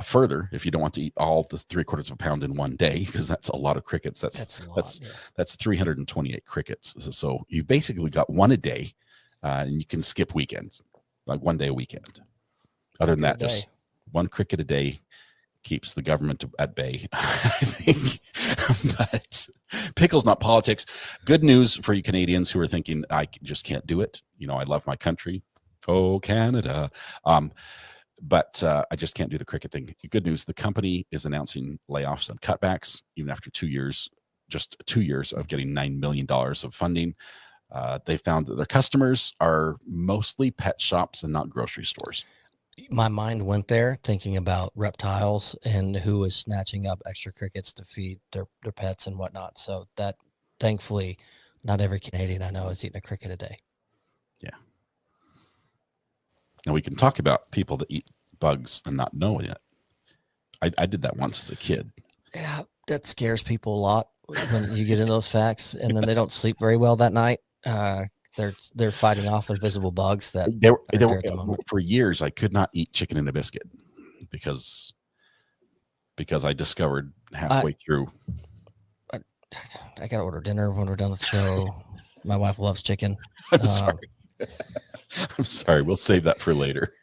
further if you don't want to eat all the 3/4 of a pound in one day, because that's a lot of crickets. That's 328 crickets. So you basically got one a day, and you can skip weekends, like one day a weekend. Other than that, just one cricket a day keeps the government at bay, I think. But pickles, not politics. Good news for you Canadians who are thinking, I just can't do it. I love my country. Oh, Canada. But I just can't do the cricket thing. Good news, the company is announcing layoffs and cutbacks even after 2 years, just 2 years of getting $9 million of funding. They found that their customers are mostly pet shops and not grocery stores. My mind went there thinking about reptiles and who was snatching up extra crickets to feed their pets and whatnot. So that, thankfully, not every Canadian I know is eating a cricket a day. Yeah. And we can talk about people that eat bugs and not know it. I did that once as a kid. Yeah, that scares people a lot when you get in those facts, and then they don't sleep very well that night. They're fighting off invisible bugs that there for years I could not eat chicken and a biscuit because I discovered halfway through. I gotta order dinner when we're done with the show. My wife loves chicken. I'm sorry. I'm sorry. We'll save that for later.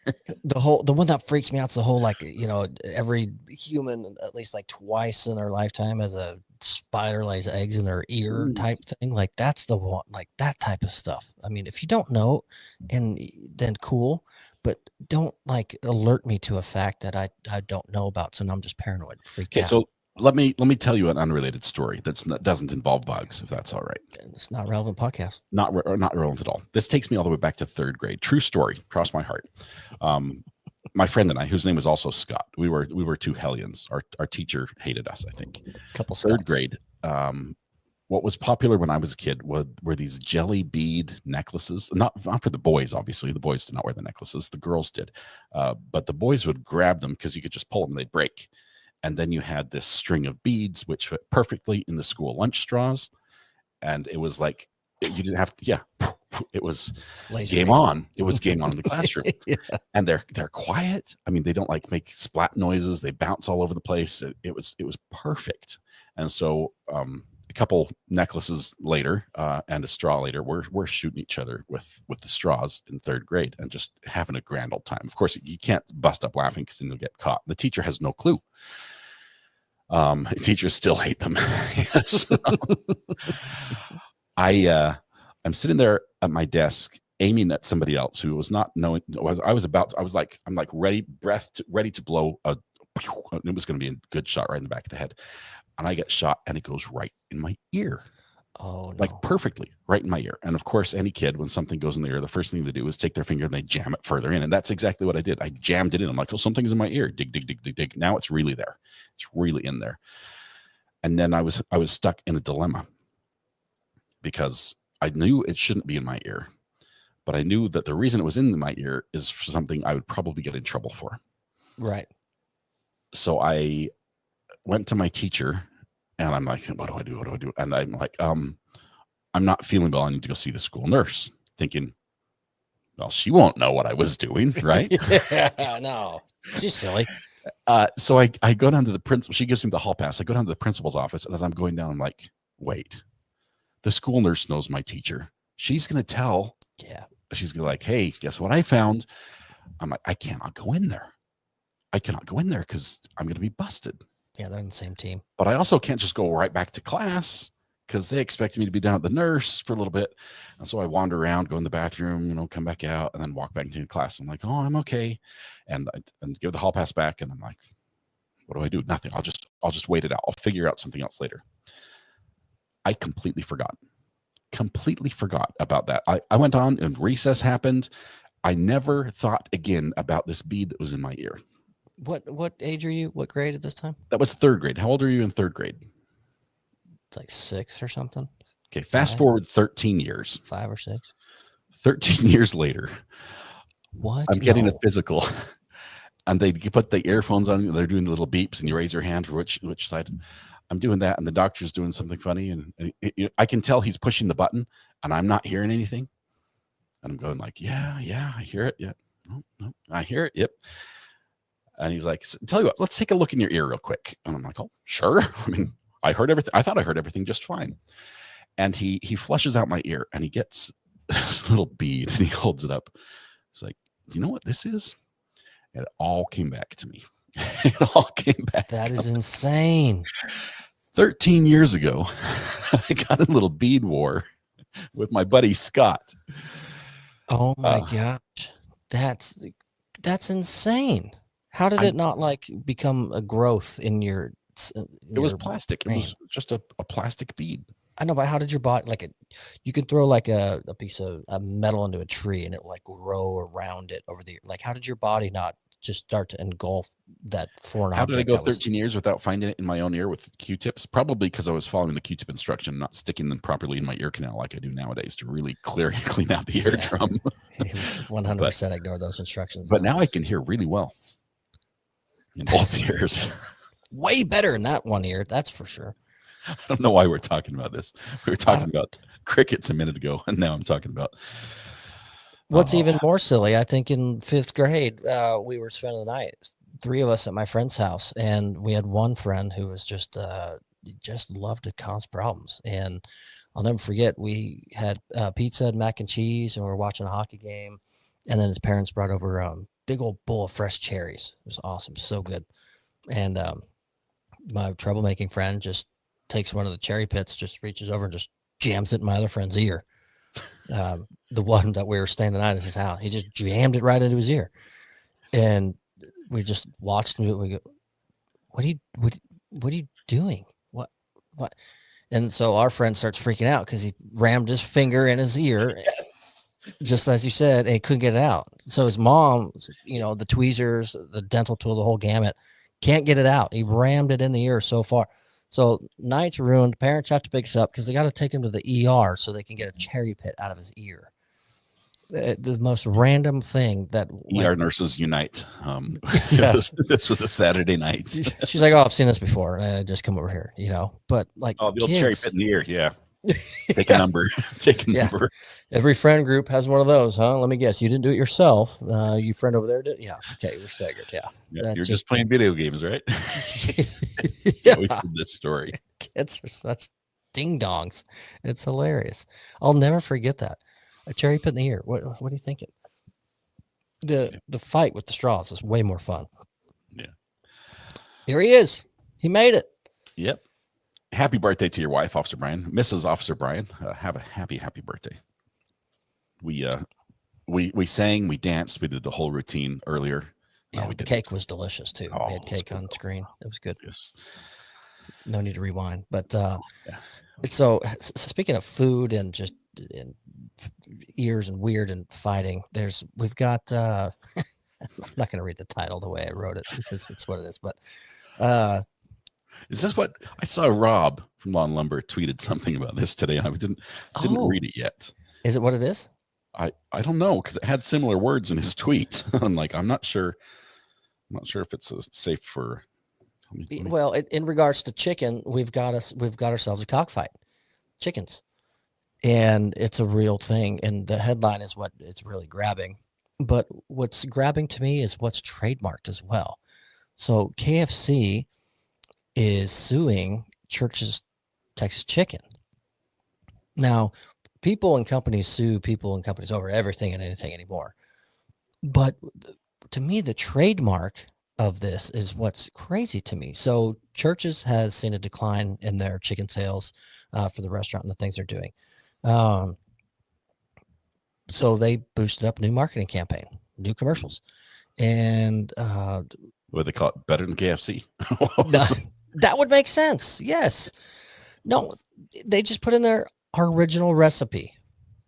The one that freaks me out is the whole, like, you know, every human at least like twice in their lifetime has a spider lays eggs in their ear type thing. Like, that's the one, like that type of stuff. I mean, if you don't know, and then cool, but don't like alert me to a fact that I don't know about. So now I'm just paranoid, freaked out. So let me tell you an unrelated story that doesn't involve bugs, if that's all right. It's not relevant podcast. Not relevant at all. This takes me all the way back to 3rd grade. True story. Cross my heart. My friend and I, whose name was also Scott, we were two hellions. Our teacher hated us, I think. Couple 3rd grade. What was popular when I was a kid were these jelly bead necklaces. Not for the boys, obviously. The boys did not wear the necklaces. The girls did. But the boys would grab them because you could just pull them and they'd break. And then you had this string of beads, which fit perfectly in the school lunch straws. And it was like, you didn't have to, it was Laser game beam. On. It was game on in the classroom. Yeah. And they're quiet. I mean, they don't like make splat noises. They bounce all over the place. It was perfect. And so a couple necklaces later and a straw later, we're shooting each other with the straws in 3rd grade and just having a grand old time. Of course, you can't bust up laughing because then you'll get caught. The teacher has no clue. Teachers still hate them. Yes. I'm sitting there at my desk aiming at somebody else who was not knowing. I'm like ready to blow it was going to be a good shot right in the back of the head. And I get shot and it goes right in my ear. Oh, no. Like perfectly right in my ear. And of course, any kid, when something goes in the ear, the first thing they do is take their finger and they jam it further in. And that's exactly what I did. I jammed it in. I'm like, oh, something's in my ear. Dig, dig, dig, dig, dig. Now it's really there. It's really in there. And then I was stuck in a dilemma because I knew it shouldn't be in my ear, but I knew that the reason it was in my ear is for something I would probably get in trouble for. Right. So I went to my teacher and I'm like, what do I do? And I'm like, I'm not feeling well. I need to go see the school nurse, thinking, well, she won't know what I was doing. Right. Yeah, no, she's silly. So I go down to the principal. She gives me the hall pass. I go down to the principal's office. And as I'm going down, I'm like, wait, the school nurse knows my teacher. She's going to tell. Yeah. She's going to like, hey, guess what I found? I'm like, I cannot go in there. Because I'm going to be busted. Yeah, they're on the same team. But I also can't just go right back to class because they expect me to be down at the nurse for a little bit. And so I wander around, go in the bathroom, come back out, and then walk back into class. I'm like, oh, I'm okay. And give the hall pass back. And I'm like, what do I do? Nothing. I'll just wait it out. I'll figure out something else later. I completely forgot about that. I went on and recess happened. I never thought again about this bead that was in my ear. What age are you? What grade at this time? That was 3rd grade. How old are you in 3rd grade? It's like 6 or something. Okay, fast forward 13 years. 5 or 6. 13 years later, what? I'm getting a physical, and they put the earphones on. And they're doing the little beeps, and you raise your hand for which side. I'm doing that, and the doctor's doing something funny, and I can tell he's pushing the button, and I'm not hearing anything. And I'm going like, yeah, I hear it. Yeah, no, I hear it. Yep. And he's like, tell you what, let's take a look in your ear real quick. And I'm like, oh, sure. I mean, I heard everything. I thought I heard everything just fine. And he flushes out my ear and he gets this little bead and he holds it up. It's like, you know what this is? And it all came back to me. It all came back. That is insane. 13 years ago, I got a little bead war with my buddy Scott. Oh my gosh. That's insane. How did it not like become a growth in your? It was plastic. Brain? It was just a plastic bead. I know, but how did your body like it? You can throw like a piece of metal into a tree and it will like grow around it over the like. How did your body not just start to engulf that foreign object? How did I go 13 years without finding it in my own ear with Q-tips? Probably because I was following the Q-tip instruction, not sticking them properly in my ear canal like I do nowadays to really clean out the eardrum. 100% ignore those instructions. But now I can hear really well in both ears. Way better in that one ear, that's for sure. I don't know why we're talking about this. We were talking about crickets a minute ago, and now I'm talking about what's even more silly. I think in 5th grade, we were spending the night, 3 of us at my friend's house, and we had one friend who was just loved to cause problems. And I'll never forget, we had pizza and mac and cheese, and we were watching a hockey game, and then his parents brought over a big old bowl of fresh cherries. It was awesome, so good. And my troublemaking friend just takes one of the cherry pits, just reaches over and just jams it in my other friend's ear. The one that we were staying the night at his house, he just jammed it right into his ear, and we just watched him. We go, what are you doing? What? And so our friend starts freaking out because he rammed his finger in his ear, just as he said, and he couldn't get it out. So his mom, the tweezers, the dental tool, the whole gamut, can't get it out. He rammed it in the ear so far. So night's ruined. Parents have to pick us up because they got to take him to the ER so they can get a cherry pit out of his ear. The most random thing that ER nurses unite. This was a Saturday night. She's like, "Oh, I've seen this before. Just come over here," But like, the old cherry pit in the ear. Yeah. Take a number. Take a number. Every friend group has one of those, huh? Let me guess. You didn't do it yourself. You friend over there did? Yeah. Okay. We figured. Yeah. You're just playing video games, right? We've heard this story. Kids are such ding dongs. It's hilarious. I'll never forget that. A cherry pit in the ear. What are you thinking? The fight with the straws is way more fun. Yeah. Here he is. He made it. Yep. Happy birthday to your wife, Officer Brian. Mrs. Officer Brian, have a happy birthday. We sang, we danced, we did the whole routine earlier. Yeah, the cake was delicious too. We had cake on screen. It was good. Yes. No need to rewind. But so speaking of food and just ears and weird and fighting, we've got I'm not going to read the title the way I wrote it because it's what it is, but is this what I saw? Rob from Lawn Lumber tweeted something about this today. I didn't read it yet. Is it what it is? I don't know because it had similar words in his tweet. I'm like, I'm not sure if it's safe for. Well, in regards to chicken, we've got ourselves a cockfight, chickens, and it's a real thing. And the headline is what it's really grabbing. But what's grabbing to me is what's trademarked as well. So KFC is suing Church's Texas Chicken. Now, people and companies sue people and companies over everything and anything anymore. But to me, the trademark of this is what's crazy to me. So Church's has seen a decline in their chicken sales for the restaurant and the things they're doing. So they boosted up a new marketing campaign, new commercials. And what they call it, better than KFC? That would make sense. Yes. No, they just put in there our original recipe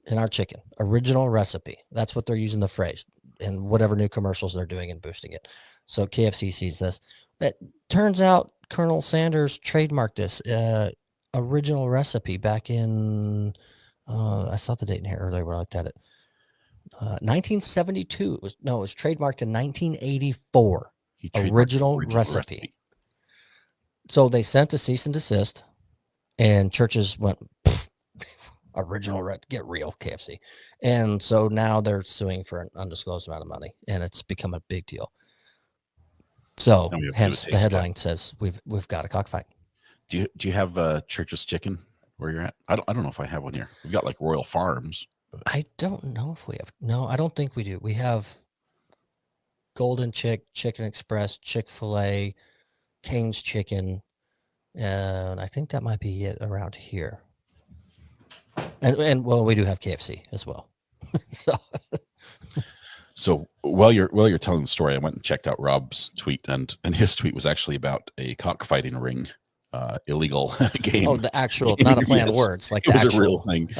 in our chicken. Original recipe. That's what they're using the phrase in whatever new commercials they're doing and boosting it. So KFC sees this. It turns out Colonel Sanders trademarked this original recipe back in, I saw the date in here earlier when I looked at it. 1972. It was trademarked in 1984. Original recipe. So they sent a cease and desist, and Church's went, original, get real, KFC. And so now they're suing for an undisclosed amount of money, and it's become a big deal. So hence the headline says we've got a cockfight. Do you have Church's Chicken where you're at? I don't know if I have one here. We've got like Royal Farms. But I don't know if we have. No, I don't think we do. We have Golden Chicken Express, Chick-fil-A, Cane's Chicken, and I think that might be it around here. And well, we do have KFC as well. So while you're telling the story, I went and checked out Rob's tweet, and his tweet was actually about a cockfighting ring, illegal game. Oh, the actual, not a play on Yes, words, like it the was actual a real thing.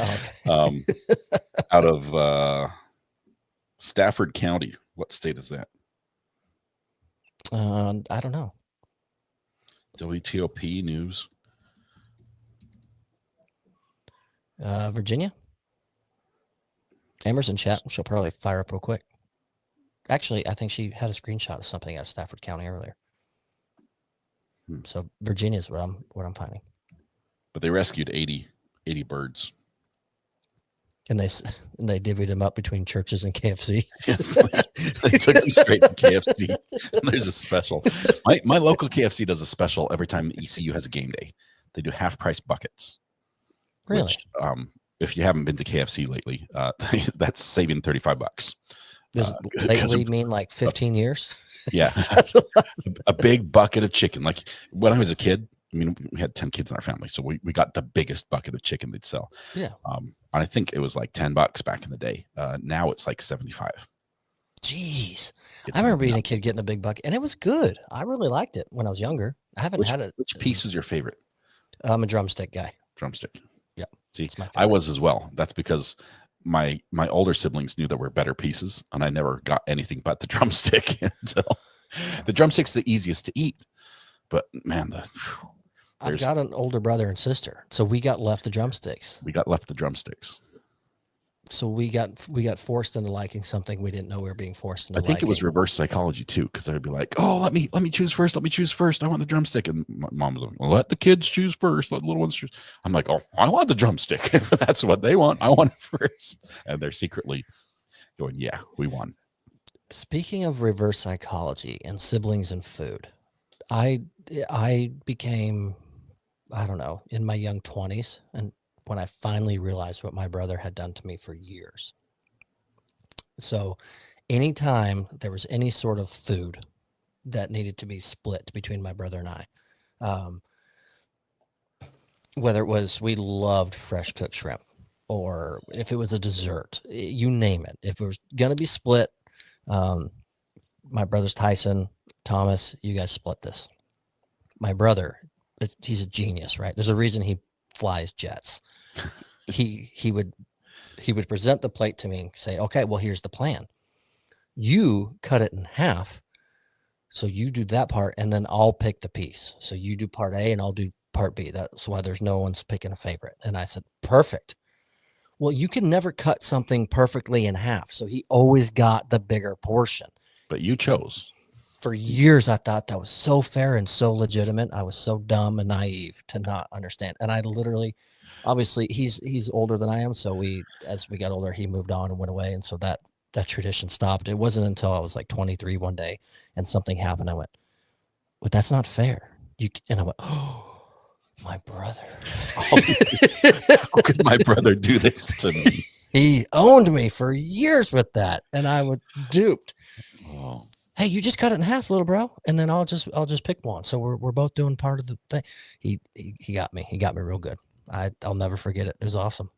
Oh, okay. Out of Stafford County. What state is that? I don't know. WTOP News. Virginia. Emerson chat. She'll probably fire up real quick. Actually, I think she had a screenshot of something out of Stafford County earlier. So Virginia is what I'm finding. But they rescued 80 birds. And they divvied them up between churches and KFC. Yes, they took them straight to KFC. There's a special. My local KFC does a special every time ECU has a game day. They do half price buckets. Really? Which, if you haven't been to KFC lately, that's saving $35. Lately mean like 15 years? Yeah. A big bucket of chicken. Like when I was a kid, I mean, we had 10 kids in our family, so we got the biggest bucket of chicken they'd sell. Yeah. And I think it was like $10 back in the day. Now it's like 75. Jeez. I remember being a kid getting a big bucket, and it was good. I really liked it when I was younger. I haven't had it. Which piece was your favorite? I'm a drumstick guy. Drumstick. Yeah. See, I was as well. That's because my older siblings knew there were better pieces, and I never got anything but the drumstick until the drumstick's the easiest to eat. But man, I've got an older brother and sister, so we got left the drumsticks. So we got forced into liking something we didn't know we were being forced into. I think it was reverse psychology too, because they'd be like, "Oh, let me choose first. Let me choose first. I want the drumstick." And my mom was like, "Well, let the kids choose first. Let the little ones choose." I'm like, "Oh, I want the drumstick. If that's what they want, I want it first." And they're secretly going, "Yeah, we won." Speaking of reverse psychology and siblings and food, I became, I don't know, in my young 20s, and when I finally realized what my brother had done to me for years. So anytime there was any sort of food that needed to be split between my brother and I, whether it was, we loved fresh cooked shrimp, or if it was a dessert, you name it. If it was going to be split, my brother's Tyson, Thomas, you guys split this. My brother, he's a genius, right? There's a reason he flies jets. He would present the plate to me and say, "Okay, well, here's the plan. You cut it in half, so you do that part, and then I'll pick the piece. So you do part A, and I'll do part B. That's why there's no one's picking a favorite." And I said, "Perfect." Well, you can never cut something perfectly in half, so he always got the bigger portion. But you chose. For years, I thought that was so fair and so legitimate. I was so dumb and naive to not understand. And I literally, obviously, he's older than I am. So as we got older, he moved on and went away. And so that tradition stopped. It wasn't until I was like 23 one day and something happened. I went, "But that's not fair." And I went, "Oh, my brother." How could my brother do this to me? He owned me for years with that. And I was duped. Oh. "Hey, you just cut it in half, little bro, and then I'll just pick one." So we're both doing part of the thing. He got me. He got me real good. I'll never forget it. It was awesome.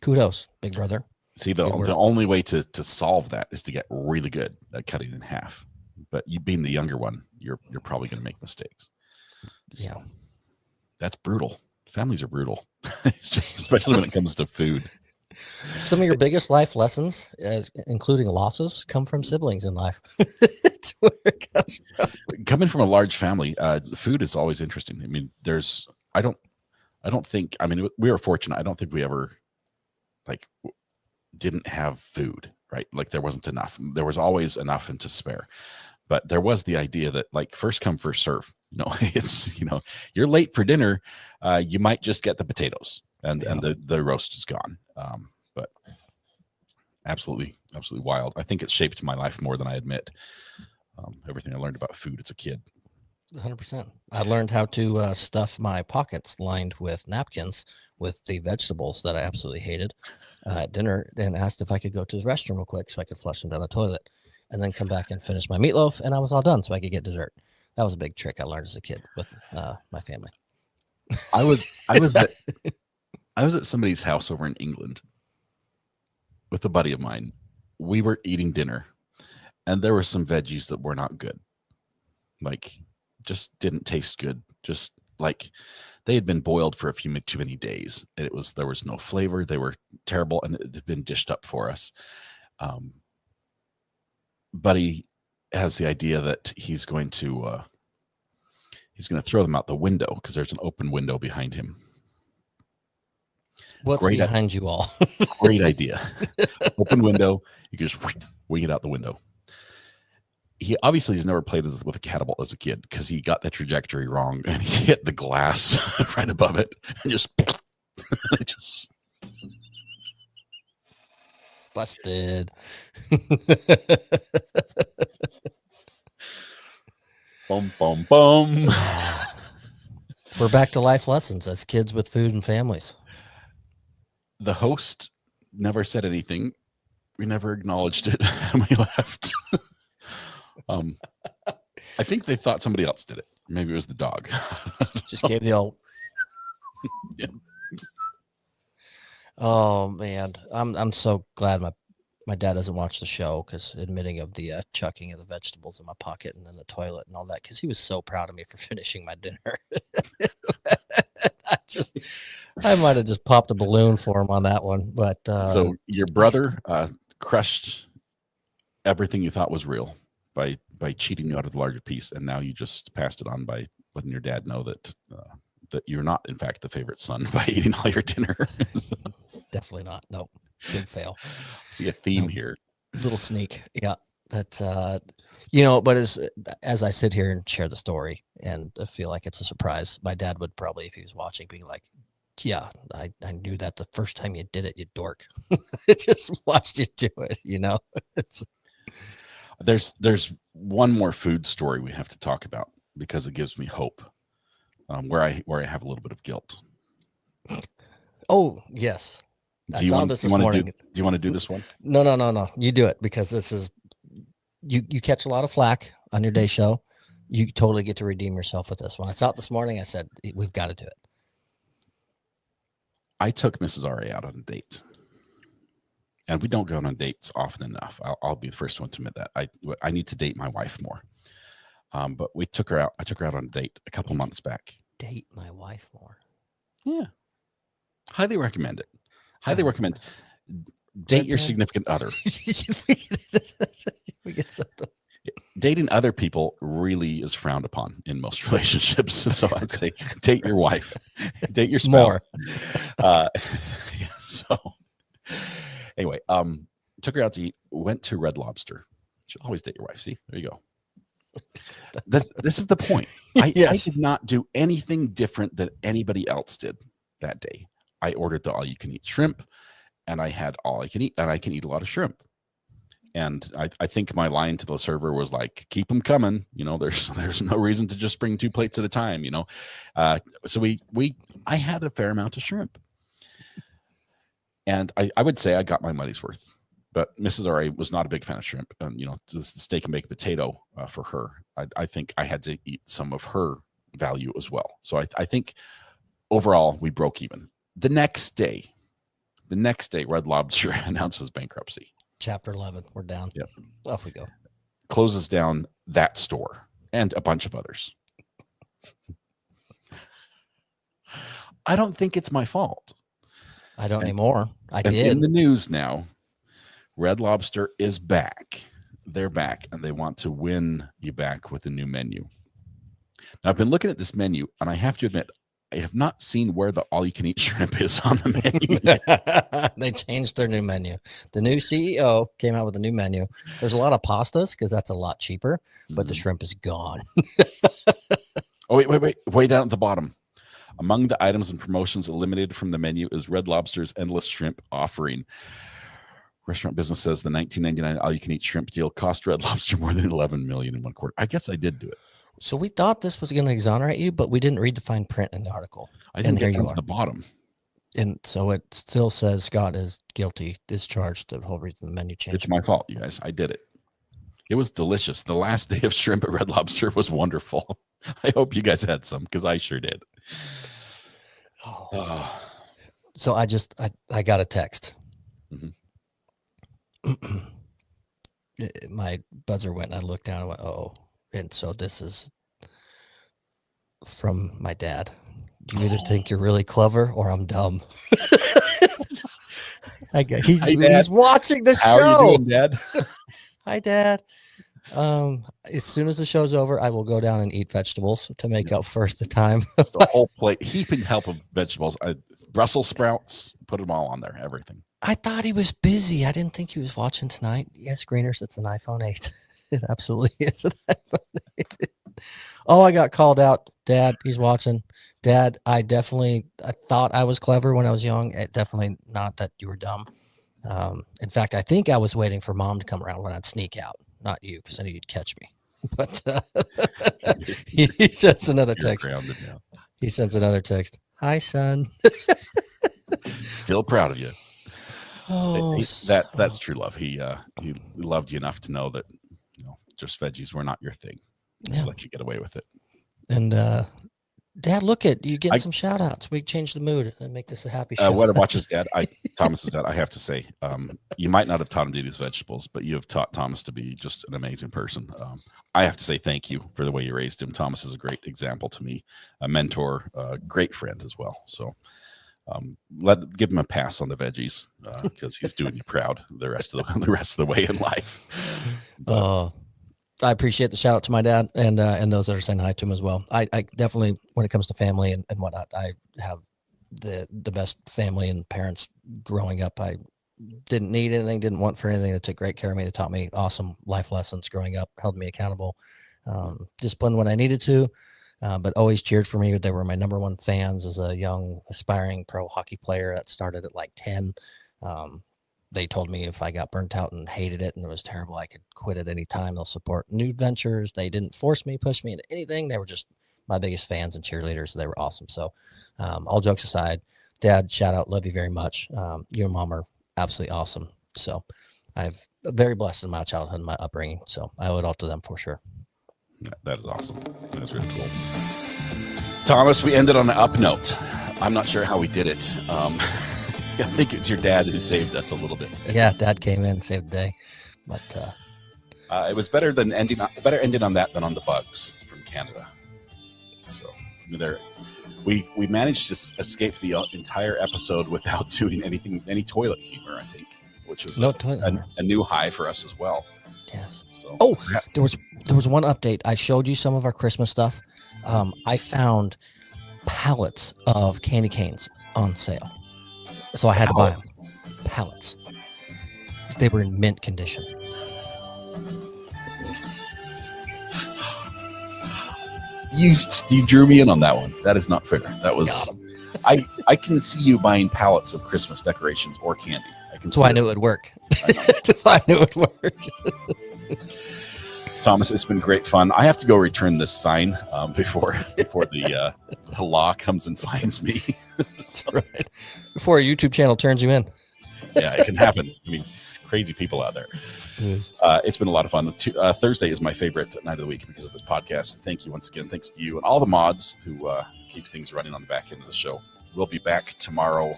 Kudos, big brother. See, the only way to solve that is to get really good at cutting in half. But you being the younger one, you're probably going to make mistakes. Yeah, that's brutal. Families are brutal. It's just especially when it comes to food. Some of your biggest life lessons, including losses, come from siblings in life. Coming from a large family, food is always interesting. I mean, I don't think, I mean, we were fortunate. I don't think we ever didn't have food, right? Like there wasn't enough. There was always enough and to spare. But there was the idea that first come, first serve. It's, you're late for dinner. You might just get the potatoes and the roast is gone. But absolutely wild. I think it shaped my life more than I admit. Everything I learned about food as a kid. 100%. I learned how to stuff my pockets lined with napkins with the vegetables that I absolutely hated at dinner, and asked if I could go to the restroom real quick so I could flush them down the toilet, and then come back and finish my meatloaf, and I was all done so I could get dessert. That was a big trick I learned as a kid with my family. I was at somebody's house over in England with a buddy of mine. We were eating dinner And there were some veggies that were not good. Like, just didn't taste good. Just like they had been boiled for a few too many days. There was no flavor. They were terrible, and it had been dished up for us. Buddy has the idea that he's going to throw them out the window because there's an open window behind him. What's behind you all? Great idea. Open window. You can just wing it out the window. He obviously has never played with a catapult as a kid because he got the trajectory wrong and he hit the glass right above it and just busted. Boom, boom, boom. We're back to life lessons as kids with food and families. The host never said anything. We never acknowledged it and we left. I think they thought somebody else did it. Maybe it was the dog. Just gave the old. Yeah. Oh man, I'm so glad my dad doesn't watch the show, because admitting of the chucking of the vegetables in my pocket and in the toilet and all that, because he was so proud of me for finishing my dinner. I might have just popped a balloon for him on that one. But so your brother crushed everything you thought was real by cheating you out of the larger piece, and now you just passed it on by letting your dad know that you're not in fact the favorite son by eating all your dinner. Definitely not. Nope. Big fail. See a theme here. Little sneak. Yeah. That's but as I sit here and share the story and I feel like it's a surprise, my dad would probably, if he was watching, be like, yeah, I knew that the first time you did it, you dork. I just watched you do it, There's one more food story we have to talk about because it gives me hope, where I have a little bit of guilt. Oh, yes. I saw this morning. Do you want to do this one? No. You do it, because this is, you catch a lot of flack on your day show. You totally get to redeem yourself with this one. It's out this morning. I said, we've got to do it. I took Mrs. R.A. out on a date. And we don't go on dates often enough. I'll be the first one to admit that. I need to date my wife more. But we took her out. I took her out on a date a couple months back. Date my wife more. Yeah. Highly recommend it. Highly recommend. Date your significant other. We get something. Dating other people really is frowned upon in most relationships. So I'd say date your wife, date your spouse. More. So anyway, took her out to eat, went to Red Lobster. You should always date your wife. See, there you go. This is the point. I did not do anything different than anybody else did that day. I ordered the all-you-can-eat shrimp, and I had all I can eat, and I can eat a lot of shrimp. And I think my line to the server was like, keep them coming. There's no reason to just bring 2 plates at a time, So I had a fair amount of shrimp. And I would say I got my money's worth. But Mrs. R.A. was not a big fan of shrimp. And, the steak and baked potato for her. I think I had to eat some of her value as well. So I think overall we broke even. The next day, Red Lobster announces bankruptcy. Chapter 11. We're down. Yep. Off we go. Closes down that store and a bunch of others. I don't think it's my fault. I don't anymore. I did. In the news now, Red Lobster is back. They're back, and they want to win you back with a new menu. Now, I've been looking at this menu, and I have to admit, I have not seen where the all-you-can-eat shrimp is on the menu. They changed their new menu. The new CEO came out with a new menu. There's a lot of pastas because that's a lot cheaper, but the shrimp is gone. Oh, wait. Way down at the bottom. Among the items and promotions eliminated from the menu is Red Lobster's endless shrimp offering. Restaurant Business says the $19.99 all-you-can-eat shrimp deal cost Red Lobster more than $11 million in 1 quarter. I guess I did do it. So we thought this was going to exonerate you, but we didn't read the fine print in the article. I didn't get down to the bottom. And so it still says Scott is guilty, discharged, the whole reason the menu changed. It's my fault, you guys. I did it. It was delicious. The last day of shrimp at Red Lobster was wonderful. I hope you guys had some, because I sure did. So I got a text. my buzzer went and I looked down and went, oh. And so this is from my dad. Do you either think you're really clever or I'm dumb? He's watching the show. How are you doing, Dad? Hi, Dad. As soon as the show's over, I will go down and eat vegetables to make up for the time. The whole plate, heaping help of vegetables, Brussels sprouts, put them all on there, everything. I thought he was busy. I didn't think he was watching tonight. Yes, Greeners, it's an iPhone 8. It absolutely is an iPhone 8. Oh, I got called out. Dad, he's watching. Dad, I thought I was clever when I was young. It definitely not that you were dumb. In fact, I think I was waiting for Mom to come around when I'd sneak out, not you, because I knew you'd catch me. But he sends another text. He sends another text. Hi, son. Still proud of you. Oh, that's true love. He loved you enough to know that just veggies were not your thing. Yeah. Let you get away with it. And Dad, look at you getting some shout outs. We change the mood and make this a happy show. What about his dad? Thomas's dad, I have to say, you might not have taught him to eat his vegetables, but you have taught Thomas to be just an amazing person. I have to say thank you for the way you raised him. Thomas is a great example to me, a mentor, a great friend as well. So give him a pass on the veggies because he's doing you proud the rest of the way in life. I appreciate the shout out to my dad and those that are saying hi to him as well. I definitely, when it comes to family and whatnot, I have the best family and parents growing up. I didn't need anything, didn't want for anything. They took great care of me. They taught me awesome life lessons growing up, held me accountable, disciplined when I needed to, but always cheered for me. They were my number one fans as a young aspiring pro hockey player that started at like 10. They told me if I got burnt out and hated it and it was terrible, I could quit at any time. They'll support new ventures. They didn't force me, push me into anything. They were just my biggest fans and cheerleaders. They were awesome. So all jokes aside, Dad, shout out. Love you very much. You and Mom are absolutely awesome. So I've very blessed in my childhood and my upbringing. So I owe it all to them for sure. That is awesome. That's really cool. Thomas, we ended on an up note. I'm not sure how we did it. I think it's your dad who saved us a little bit. Yeah, Dad came in and saved the day, but it was better ending on that than on the bugs from Canada. So we managed to escape the entire episode without doing any toilet humor. I think, which was a new high for us as well. Yes. So, there was one update. I showed you some of our Christmas stuff. I found pallets of candy canes on sale. So I had to buy them. Pallets. They were in mint condition. You drew me in on that one. That is not fair. That was I can see you buying pallets of Christmas decorations or candy. That's why I knew it would work. That's why I knew it would work. Thomas, it's been great fun. I have to go return this sign before the law comes and finds me. That's right. Before a YouTube channel turns you in. Yeah, it can happen. I mean, crazy people out there. It's been a lot of fun. Thursday is my favorite night of the week because of this podcast. Thank you once again. Thanks to you and all the mods who keep things running on the back end of the show. We'll be back tomorrow,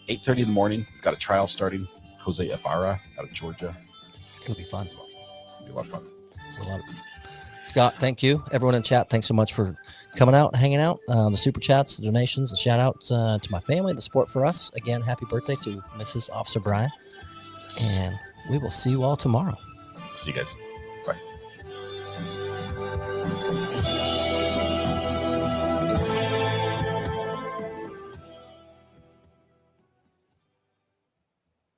8:30 in the morning. We've got a trial starting. Jose Ibarra out of Georgia. It's going to be fun. It's going to be a lot of fun. I love it. Scott, thank you. Everyone in chat, thanks so much for coming out and hanging out. The super chats, the donations, the shout outs to my family, the support for us. Again, happy birthday to Mrs. Officer Brian. And we will see you all tomorrow. See you guys. Bye.